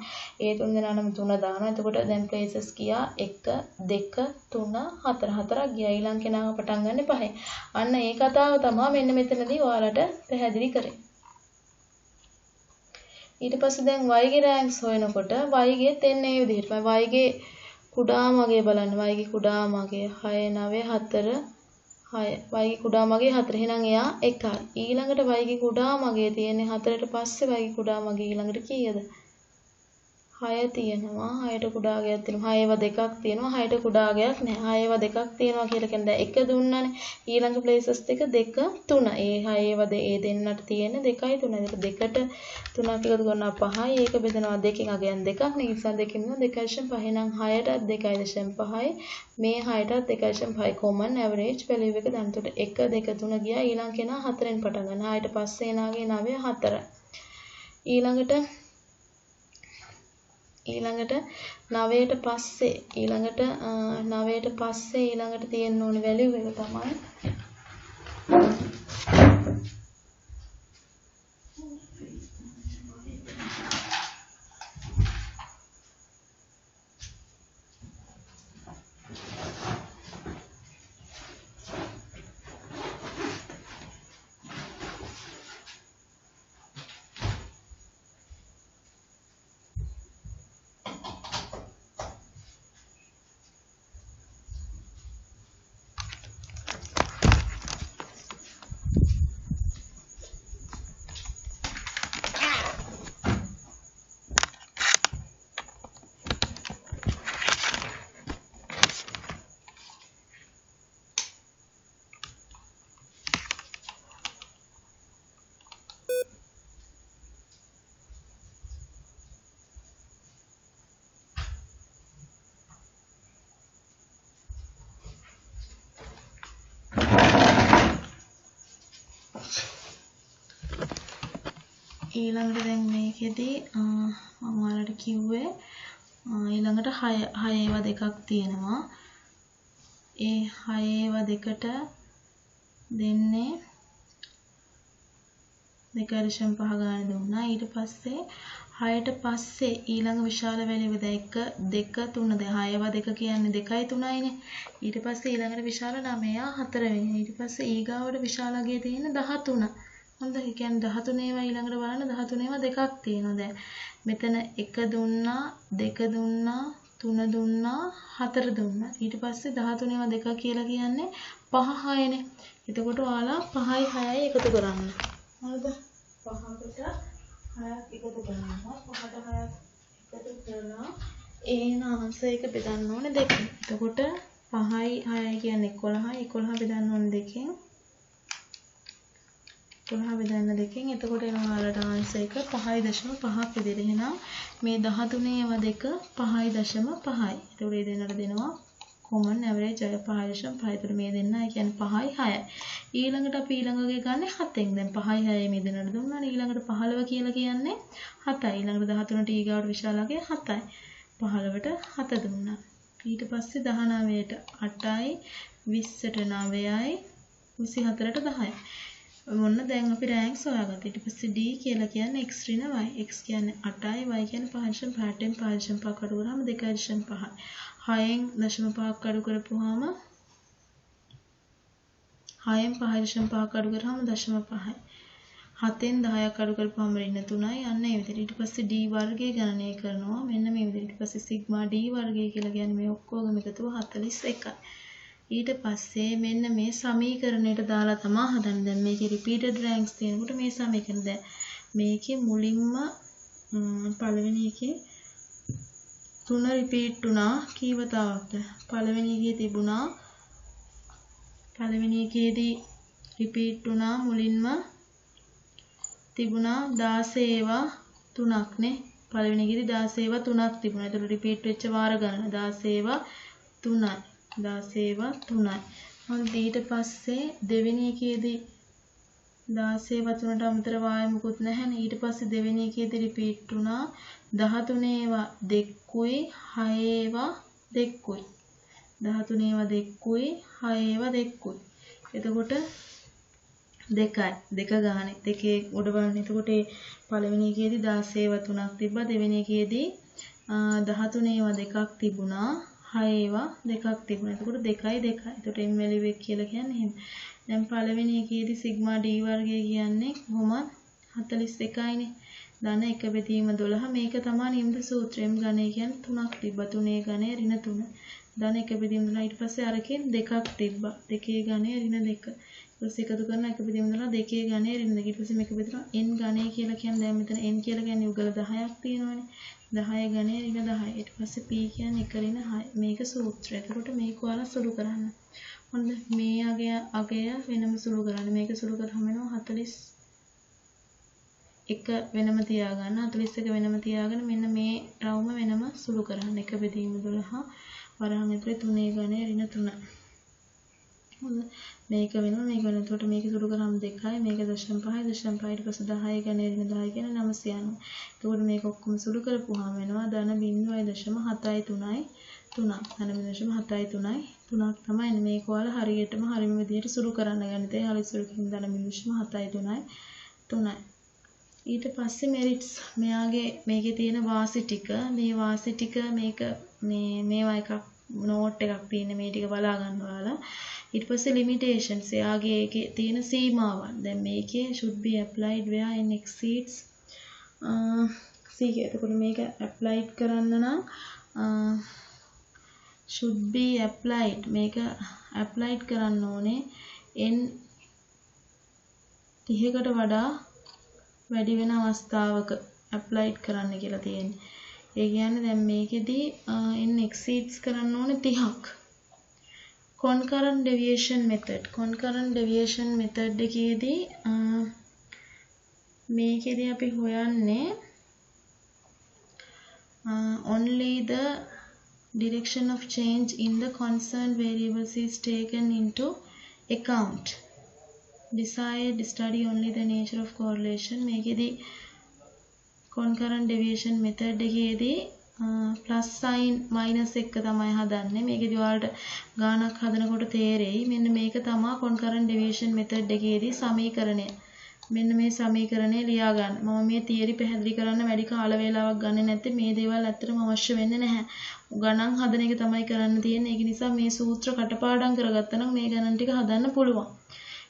ඒ තුන් දෙනාටම 3 දානවා. එතකොට දැන් ප්ලේසස් ගියා 1 2 3 4 4ක් ගියා. ඊළඟ කෙනාව පටන් ගන්න 5යි. අන්න ඒ කතාව තමයි මෙන්න මෙතනදී ඔයාලට පැහැදිලි කරේ. ඊට පස්සේ දැන් y ගේ රෑන්ක්ස් හොයනකොට y ගේ දෙන්නේ මේ විදිහට. y ගේ කුඩාම අගය බලන්න. y ගේ කුඩාම අගය 6 9 4 6 y ගේ කුඩාම අගය 4. එහෙනම් එයා 1යි. ඊළඟට y ගේ කුඩාම අගය තියෙන්නේ 4ට පස්සේ y ගේ කුඩාම අගය ඊළඟට කීයද? 6 තියෙනවා. 6ට කුඩා අගයක් තියෙනවා. 6 ඒවා දෙකක් තියෙනවා. 6ට කුඩා අගයක් නැහැ. 6 ඒවා දෙකක් තියෙනවා කියලා කියන්නේ දැන් 1 දුන්නානේ. ඊළඟ ප්ලේසස් දෙක 2 3. ඒ 6 ඒවා ඒ දෙන්නට තියෙන්නේ 2යි 3යි. ඒක 2ට 3ක් එකතු කරනවා 5යි. ඒක බෙදනවා 2කින් අගයන් දෙකක් නේ. ඒ නිසා දෙකෙන් 2.5. එහෙනම් 6ටත් 2.5යි. මේ 6ටත් 2.5යි common average value එක දැන් උඩට 1 2 3 ගියා. ඊළඟ කෙනා 4ෙන් පටන් ගන්න. 6ට පස්සේ එනාගේ 9 4. ඊළඟට ඊළඟට 9ට පස්සේ ඊළඟට 9ට පස්සේ ඊළඟට තියෙන්න ඕනේ වැලියු එක තමයි ඊළඟට දැන් මේකෙදී මම ඔයාලට කිව්වේ ඊළඟට 6 ඒවා දෙකක් තියෙනවා. ඒ 6 ඒවා දෙකට දෙන්නේ 2.5 ගාන දුන්නා. ඊට පස්සේ 6ට පස්සේ ඊළඟ විශාල වැලියව දැන් 1 2 3 දැන් 6 ඒවා දෙක කියන්නේ 2යි 3යිනේ. ඊට පස්සේ ඊළඟට විශාල 9 4 වෙනි. ඊට පස්සේ ඊගාවට විශාලගේ තියෙන 13. හොඳ ඒ කියන්නේ 13 ඒවා ඊළඟට බලන්න 13 ඒවා දෙකක් තියෙනවා දැන් මෙතන 1 දුන්නා 2 දුන්නා 3 දුන්නා 4 දුන්නා ඊට පස්සේ 13 ඒවා දෙකක් කියලා කියන්නේ 5 6නේ එතකොට ඔයාලා 5යි 6යි එකතු කරන්න හරිද 5කට 6ක් එකතු කරනවා 5ට 6ක් එකතු කරලා ඒන ආන්සර් එක බෙදන්න ඕනේ දෙකෙන් එතකොට 5යි 6යි කියන්නේ 11යි 11 බෙදන්න ඕනේ දෙකෙන් 11 බෙදන්න දෙකෙන් එතකොට එනවා ඔයාලට ආන්සර් එක 5.5ක් විදිහට. එහෙනම් මේ 13 ඒවා දෙක 5.5යි. එතකොට මේ දෙන්නට දෙනවා common average 5.5. එතකොට මේ දෙන්න ඒ කියන්නේ 5යි 6යි. ඊළඟට අපි ඊළඟගේ ගන්න 7ෙන්. දැන් 5යි 6යි මේ දෙන්නට දුන්නානේ. ඊළඟට 15 කියලා කියන්නේ 7යි. ඊළඟට 13ට ඊගාවට විශාලගේ 7යි. 15ට 7 දුන්නා. ඊට පස්සේ 19ට 8යි 20ට 9යි 24ට 10යි. මොන්න දැන් අපි රෑන්ක්ස් හොයාගත්තා. ඊට පස්සේ D කියලා කියන්නේ x ඍණ y. x කියන්නේ 8යි y කියන්නේ 5.5න් 5.5 අඩු කරාම 2.5යි. 6න් 0.5ක් අඩු කරපුවාම 6න් 5.5ක් අඩු කරාම 0.5යි. 7න් 10ක් අඩු කරපුවාම ඍණ 3යි. අන්න ඒ විදිහට. ඊට පස්සේ D වර්ගය ගණනය කරනවා. මෙන්න මේ විදිහට. ඊට පස්සේ සිග්මා D වර්ගය කියලා කියන්නේ මේ ඔක්කොගම එකතුව 41යි. ඊට පස්සේ මෙන්න මේ සමීකරණයට දාලා තමයි හදන්නේ. දැන් මේකේ repeated ranks තියෙනකොට මේ සමීකරණ දැන් මේකේ මුලින්ම පළවෙනි එකේ 3 repeat වුණා කී වතාවක්ද? පළවෙනි එකේ තිබුණා පළවෙනි එකේදී repeat වුණා මුලින්ම තිබුණා 16 ඒවා 3ක් නේ. පළවෙනි එකේදී 16 ඒවා 3ක් තිබුණා. ඒතකොට repeat වෙච්ච වාර ගණන 16 ඒවා 3යි. 16 ඒවා 3යි. හොඳ ඊට පස්සේ දෙවෙනි එකේදී 16 ඒවා 3ට අමතර වාය මුකුත් නැහැනේ. ඊට පස්සේ දෙවෙනි එකේදී රිපීට් වුණා 13 ඒවා 2කුයි 6 ඒවා 2කුයි. 13 ඒවා 2කුයි 6 ඒවා 2කුයි. එතකොට දෙකයි. දෙක ගානේ. දෙකේ උඩ බලන්න. එතකොට පළවෙනි එකේදී 16 ඒවා 3ක් තිබ්බා. දෙවෙනි එකේදී 13 ඒවා 2ක් තිබුණා. 6 ඒවා 2ක් තිබුණා. එතකොට 2යි 2යි. එතකොට m value එක කියලා කියන්නේ එහෙම. දැන් පළවෙනි එකේදී සිග්මා d වර්ගය කියන්නේ කොහොමද 41යිනේ. ධන 1 බෙදීම 12. මේක තමයි නියමිත සූත්‍රය. m ඝනය කියන්නේ 3ක් තිබ්බා. 3 ඝනය ඍණ 3. ධන 1 බෙදීම 12. ඊට පස්සේ අරකින් 2ක් තිබ්බා. 2 ඝනය ඍණ 2. ඊට පස්සේ එකතු කරන 1 බෙදීම 12 2 ඝනය ඍණ 2. ඊට පස්සේ මේක බෙදනවා n ඝනය කියලා කියන්නේ දැන් මෙතන n කියලා කියන්නේ යුගල 10ක් තියෙනවානේ. 10 ඝනය ඍණ 10. ඊට පස්සේ p කියන්නේ 1 ඍණ 6. මේක සූත්‍රය. එතකොට මේක ඔයාලා සුළු කරන්න. හොඳ මේ අගය වෙනම සුළු කරන්න. මේක සුළු කරාම වෙනවා 41 වෙනම තියාගන්න. 41 වෙනම තියාගෙන මෙන්න මේ රවුම වෙනම සුළු කරන්න. 1 බෙදීම 12 වරහන් ඇතුලේ 3 ඝනය ඍණ 3. මේක වෙනවා මේක වෙනවා. එතකොට මේක සුළු කරාම 2යි මේක 0.5 0.5 ඊට පස්සේ 10 ගණන් ඍණ 10 කියන්නේ 900 යනවා. එතකොට මේක ඔක්කොම සුළු කරපුවාම වෙනවා ධන 0.73යි 3යි 3ක්. ධන 0.73යි 3ක් තමයි මේක ඔයාලා හරියටම හරිම විදිහට සුළු කරන්න ගන්න. ඒ හරි සුළු කින් ධන 0.73යි 3යි. ඊට පස්සේ මෙරිට්ස් මෙයාගේ මේකේ තියෙන වාසි ටික මේ වාසි ටික මේක මේවා එකක් නෝට් එකක් තියෙන මේ ටික බලා ගන්න ඔයාලා. ඊට පස්සේ limitations එයාගේ ඒකේ තියෙන සීමාවන්. දැන් මේකේ should be applied where n exceeds එතකොට මේක applied කරන්න නම් should be applied මේක applied කරන්න ඕනේ n 30කට වඩා වැඩි වෙන අවස්ථාවක applied කරන්න කියලා තියෙන්නේ. ඒ කියන්නේ දැන් මේකෙදී n exceeds කරන්න ඕනේ 30ක්. concurrent deviation method එකේදී මේකෙදී අපි හොයන්නේ only the direction of change in the concerned variables is taken into account. Desired study only the nature of correlation. මේකෙදී concurrent deviation method එකේදී plus sign minus එක තමයි හදන්නේ. මේකෙදී ඔයාලට ගානක් හදනකොට තේරෙයි. මෙන්න මේක තමයි concurrent deviation method එකේදී සමීකරණය. මෙන්න මේ සමීකරණය ලියා ගන්න. මම මේ තියරි පැහැදිලි කරන්න වැඩි කාල වේලාවක් ගන්නෙ නැත්නම් මේ දේවල් ඇත්තටම අවශ්‍ය වෙන්නේ නැහැ. ගණන් හදන එක තමයි කරන්න තියෙන්නේ. ඒක නිසා මේ සූත්‍ර කටපාඩම් කරගත්තා නම් මේ ගණන් ටික හදන්න පුළුවන්.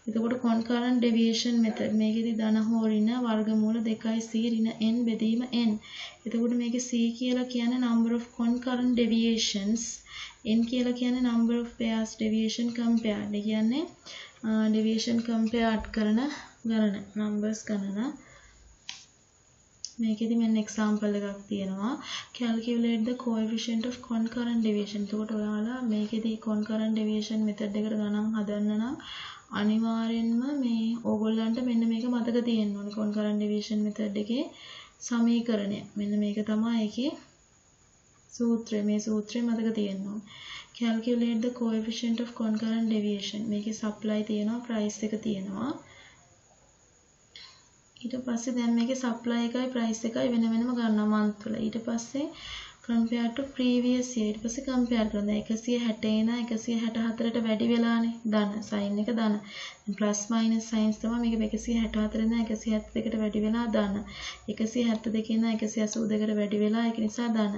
එතකොට concurrent deviation method මේකෙදී ධන හෝ ඍණ වර්ගමූල 2c ඍණ n බෙදීම n. එතකොට මේකේ c කියලා කියන්නේ number of concurrent deviations, n කියලා කියන්නේ number of pairs deviation compared. ඒ කියන්නේ deviation compared කරන ගණන numbers ගණන. මේකෙදි මෙන්න example එකක් තියෙනවා. calculate the coefficient of concurrent deviation. එතකොට ඔයාලා මේකෙදි concurrent deviation method එකට ගණන් හදන්න නම් අනිවාර්යෙන්ම මේ ඕගොල්ලන්ට මෙන්න මේක මතක තියෙන්න ඕනේ. concurrent deviation method එකේ සමීකරණය. මෙන්න මේක තමයි ඒකේ සූත්‍රය. මේ සූත්‍රය මතක තියෙන්න ඕනේ. calculate the coefficient of concurrent deviation. මේකේ supply තියෙනවා, price එක තියෙනවා. ඊට පස්සේ දැන් මේකේ supply එකයි price එකයි වෙන වෙනම ගන්නවා month වල. ඊට පස්සේ compare to previous year. ඊට පස්සේ compare කරනවා. 160 ඉඳන් 164ට වැඩි වෙලානේ. ධන sign එක ධන. plus minus signs තමයි මේක 164 ඉඳන් 172ට වැඩි වෙලා ධන. 172 ඉඳන් 182ට වැඩි වෙලා ඒක නිසා ධන.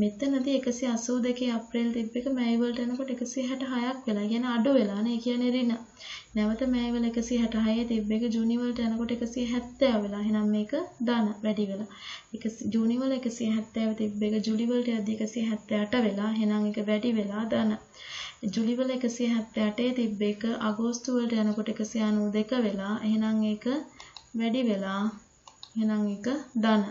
මෙතනදී 182 අප්‍රේල් තිබ්බ එක මැයි වලට යනකොට 166ක් වෙලා. කියන්නේ අඩු වෙලානේ. ඒ කියන්නේ ඍණ. නැවත මැයි වල 166 තිබ්බ එක ජූනි වලට යනකොට 170 වෙලා. එහෙනම් මේක ධන වැඩි වෙලා. ජූනි වල 170 තිබ්බ එක ජූලි වලට යද්දි 178 වෙලා. එහෙනම් ඒක වැඩි වෙලා ධන. ජූලි වල 178 තිබ්බ එක අගෝස්තු වලට යනකොට 192 වෙලා. එහෙනම් ඒක වැඩි වෙලා. එහෙනම් ඒක ධන.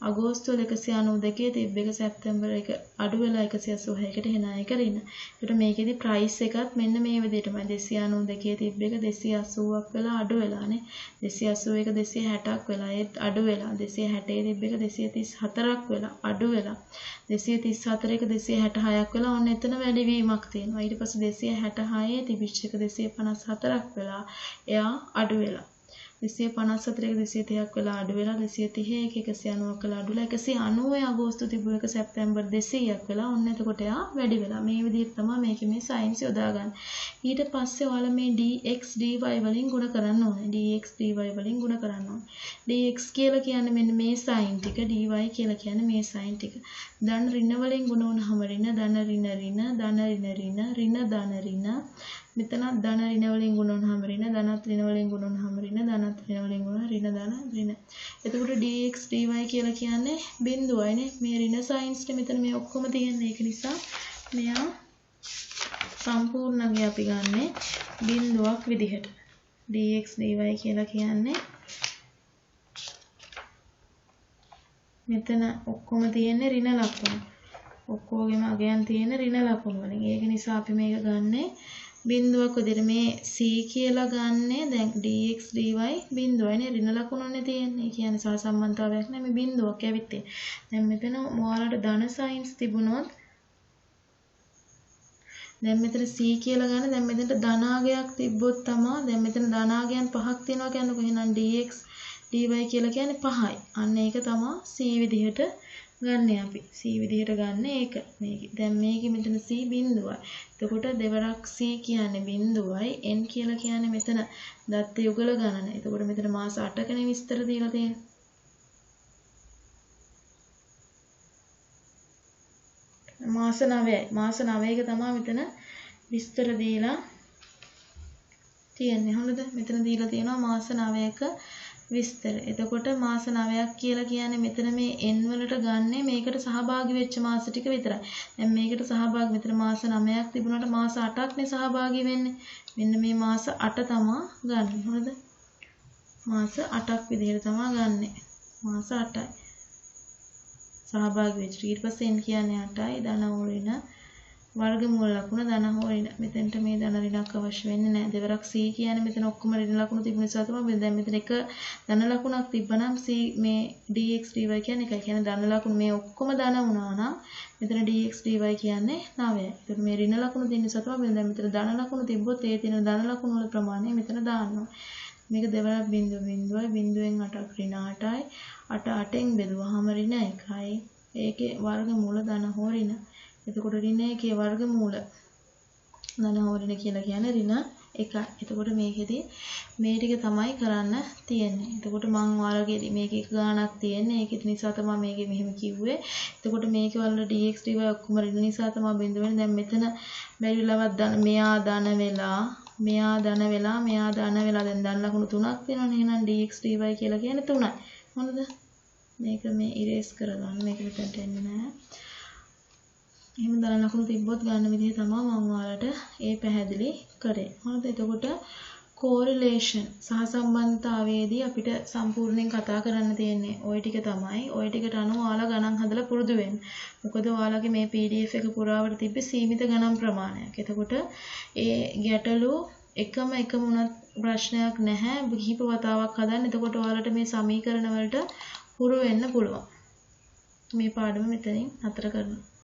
අගෝස්තු වල 192 තිබ්බ එක සැප්තැම්බර් එක අඩු වෙලා 186කට එහෙනම් ඒක ඍණ. ඒකට මේකෙදි price එකත් මෙන්න මේ විදිහටමයි 292 තිබ්බ එක 280ක් වෙලා අඩු වෙලානේ. 281 260ක් වෙලා ඒත් අඩු වෙලා. 260 තිබ්බ එක 234ක් වෙලා අඩු වෙලා. 234 එක 266ක් වෙලා ඔන්න එතන වැඩිවීමක් තියෙනවා. ඊට පස්සේ 266 තිබිච්ච එක 254ක් වෙලා එයා අඩු වෙලා. 254 එක 230ක් වෙලා අඩු වෙලා 230 එක 190ක් වෙලා අඩු වෙලා 190 අගෝස්තු තිබුණ එක සැප්තැම්බර් 200ක් වෙලා ඔන්න එතකොට එයා වැඩි වෙලා. මේ විදිහට තමයි මේකේ මේ සයින්ස් යොදාගන්නේ. ඊට පස්සේ ඔයාලා මේ dx dy වලින් ගුණ කරන්න ඕනේ. dx dy වලින් ගුණ කරන්න ඕනේ. dx කියලා කියන්නේ මෙන්න මේ සයින් ටික, dy කියලා කියන්නේ මේ සයින් ටික. ධන ඍණ වලින් ගුණ වුණාම ඍණ ධන ඍණ ඍණ ධන ඍණ ඍණ ඍණ ධන ඍණ මෙතන ධන ඍණ වලින් ගුණ වුණාම ඍණ ධනත් ඍණ වලින් ගුණ වුණාම ඍණ ධනත් ඍණ වලින් ගුණ ඍණ ධන ඍණ. එතකොට dx dy කියලා කියන්නේ බිඳුවයිනේ. මේ ඍණ සයින්ස් නේ මෙතන මේ ඔක්කොම තියෙන්නේ. ඒක නිසා මෙයා සම්පූර්ණගේ අපි ගන්නෙ බිඳුවක් විදිහට. dx dy කියලා කියන්නේ මෙතන ඔක්කොම තියෙන්නේ ඍණ ලකුණු. ඔක්කොගෙම අගයන් තියෙන ඍණ ලකුණු වලින්. ඒක නිසා අපි මේක ගන්නෙ බිඳුවක් විදිහට. මේ c කියලා ගන්නෙ දැන් dx dy බිඳුවයිනේ ඍණ ලකුණුනේ තියෙන්නේ. ඒ කියන්නේ සහසම්බන්ධතාවයක් නෑ මේ බිඳුවක් ඇවිත් තියෙන්නේ. දැන් මෙතන ඔයාලට ධන සයින්ස් තිබුණොත් දැන් මෙතන c කියලා ගන්න. දැන් මෙතනට ධනාගයක් තිබ්බොත් තමයි දැන් මෙතන ධනාගයන් 5ක් තියෙනවා කියන්නකො. එහෙනම් dx dy කියලා කියන්නේ 5යි. අන්න ඒක තමයි c විදිහට ගන්න අපි. c විදිහට ගන්න ඒක. මේක. දැන් මේකෙ මෙතන c බිඳුවයි. එතකොට දෙවරක් c කියන්නේ බිඳුවයි. n කියලා කියන්නේ මෙතන දත්ත යුගල ගණන. එතකොට මෙතන මාස 8කනේ විස්තර දීලා තියෙන්නේ. මාස 9යි. මාස 9ක තමයි මෙතන විස්තර දීලා තියෙන්නේ. හොඳද? මෙතන දීලා තියෙනවා මාස 9ක විස්තර. එතකොට මාස 9ක් කියලා කියන්නේ මෙතන මේ n වලට ගන්නේ මේකට සහභාගී වෙච්ච මාස ටික විතරයි. දැන් මේකට සහභාගී මෙතන මාස 9ක් තිබුණාට මාස 8ක්නේ සහභාගී වෙන්නේ. මෙන්න මේ මාස 8 තමයි ගන්න. හොඳද? මාස 8ක් විදිහට තමයි ගන්නෙ. මාස 8යි. සහභාගී වෙච්ච. ඊට පස්සේ n කියන්නේ 8යි. ධන හෝ ඍණ වර්ගමූල ලකුණ ධන හෝ ඍණ. මෙතෙන්ට මේ ධන ඍණක් අවශ්‍ය වෙන්නේ නැහැ. දෙවරක් c කියන්නේ මෙතන ඔක්කොම ඍණ ලකුණු තිබුණ නිසා තමයි දැන් මෙතන එක ධන ලකුණක් තිබ්බනම් c මේ dx dy කියන්නේ එකයි. කියන්නේ ධන ලකුණු මේ ඔක්කොම ධන වුණා නම් මෙතන dx dy කියන්නේ 9යි. ඒකට මේ ඍණ ලකුණු තියෙන නිසා තමයි දැන් මෙතන ධන ලකුණු තිබ්බොත් ඒ තියෙන ධන ලකුණු වල ප්‍රමාණය මෙතන දාන්නවා. මේක දෙවරක් බිංදුව බිංදුවයි බිංදුවෙන් 8ක් ඍණ 8යි 8 8ෙන් බෙදුවාම ඍණ 1යි ඒකේ වර්ගමූල ධන හෝ ඍණ. එතකොට ඍණ 1 වර්ගමූල ධන හෝ ඍණ කියලා කියන්නේ ඍණ 1යි. එතකොට මේකෙදි මේ ටික තමයි කරන්න තියෙන්නේ. එතකොට මම ඔයාලගේ මේක එක ගාණක් තියෙන්නේ. ඒක නිසා තමයි මේකේ මෙහෙම කිව්වේ. එතකොට මේකේ වල dx dy ඔක්කොම ඍණ නිසා තමයි බිංදුව වෙන්නේ. දැන් මෙතන බැරිලවත් මෙයා ධන වෙලා මෙයා ධන වෙලා මෙයා ධන වෙලා දැන් ධන ලකුණු 3ක් තියෙනවනේ. එහෙනම් dx dy කියලා කියන්නේ 3යි. හොඳද? මේක මේ ඉරේස් කරගන්න. මේක මෙතනට එන්නේ නැහැ. එහෙම ධන ලකුණු තිබ්බොත් ගන්න විදිහ තමයි මම ඔයාලට ඒ පැහැදිලි කරේ. හොඳද? එතකොට correlation සහසම්බන්ධතාවයේදී අපිට සම්පූර්ණයෙන් කතා කරන්න තියෙන්නේ ওই ටික තමයි. ওই ටිකට අනුව ඔයාලා ගණන් හදලා පුරුදු වෙන්න. මොකද ඔයාලගේ මේ PDF එක පුරාවට තිබ්බේ සීමිත ගණන් ප්‍රමාණයක්. එතකොට ඒ ගැටලු එකම වුණත් ප්‍රශ්නයක් නැහැ. කිහිප වතාවක් හදන්න. එතකොට ඔයාලට මේ සමීකරණ වලට හුරු වෙන්න පුළුවන්. මේ පාඩම මෙතනින් නතර කරනවා.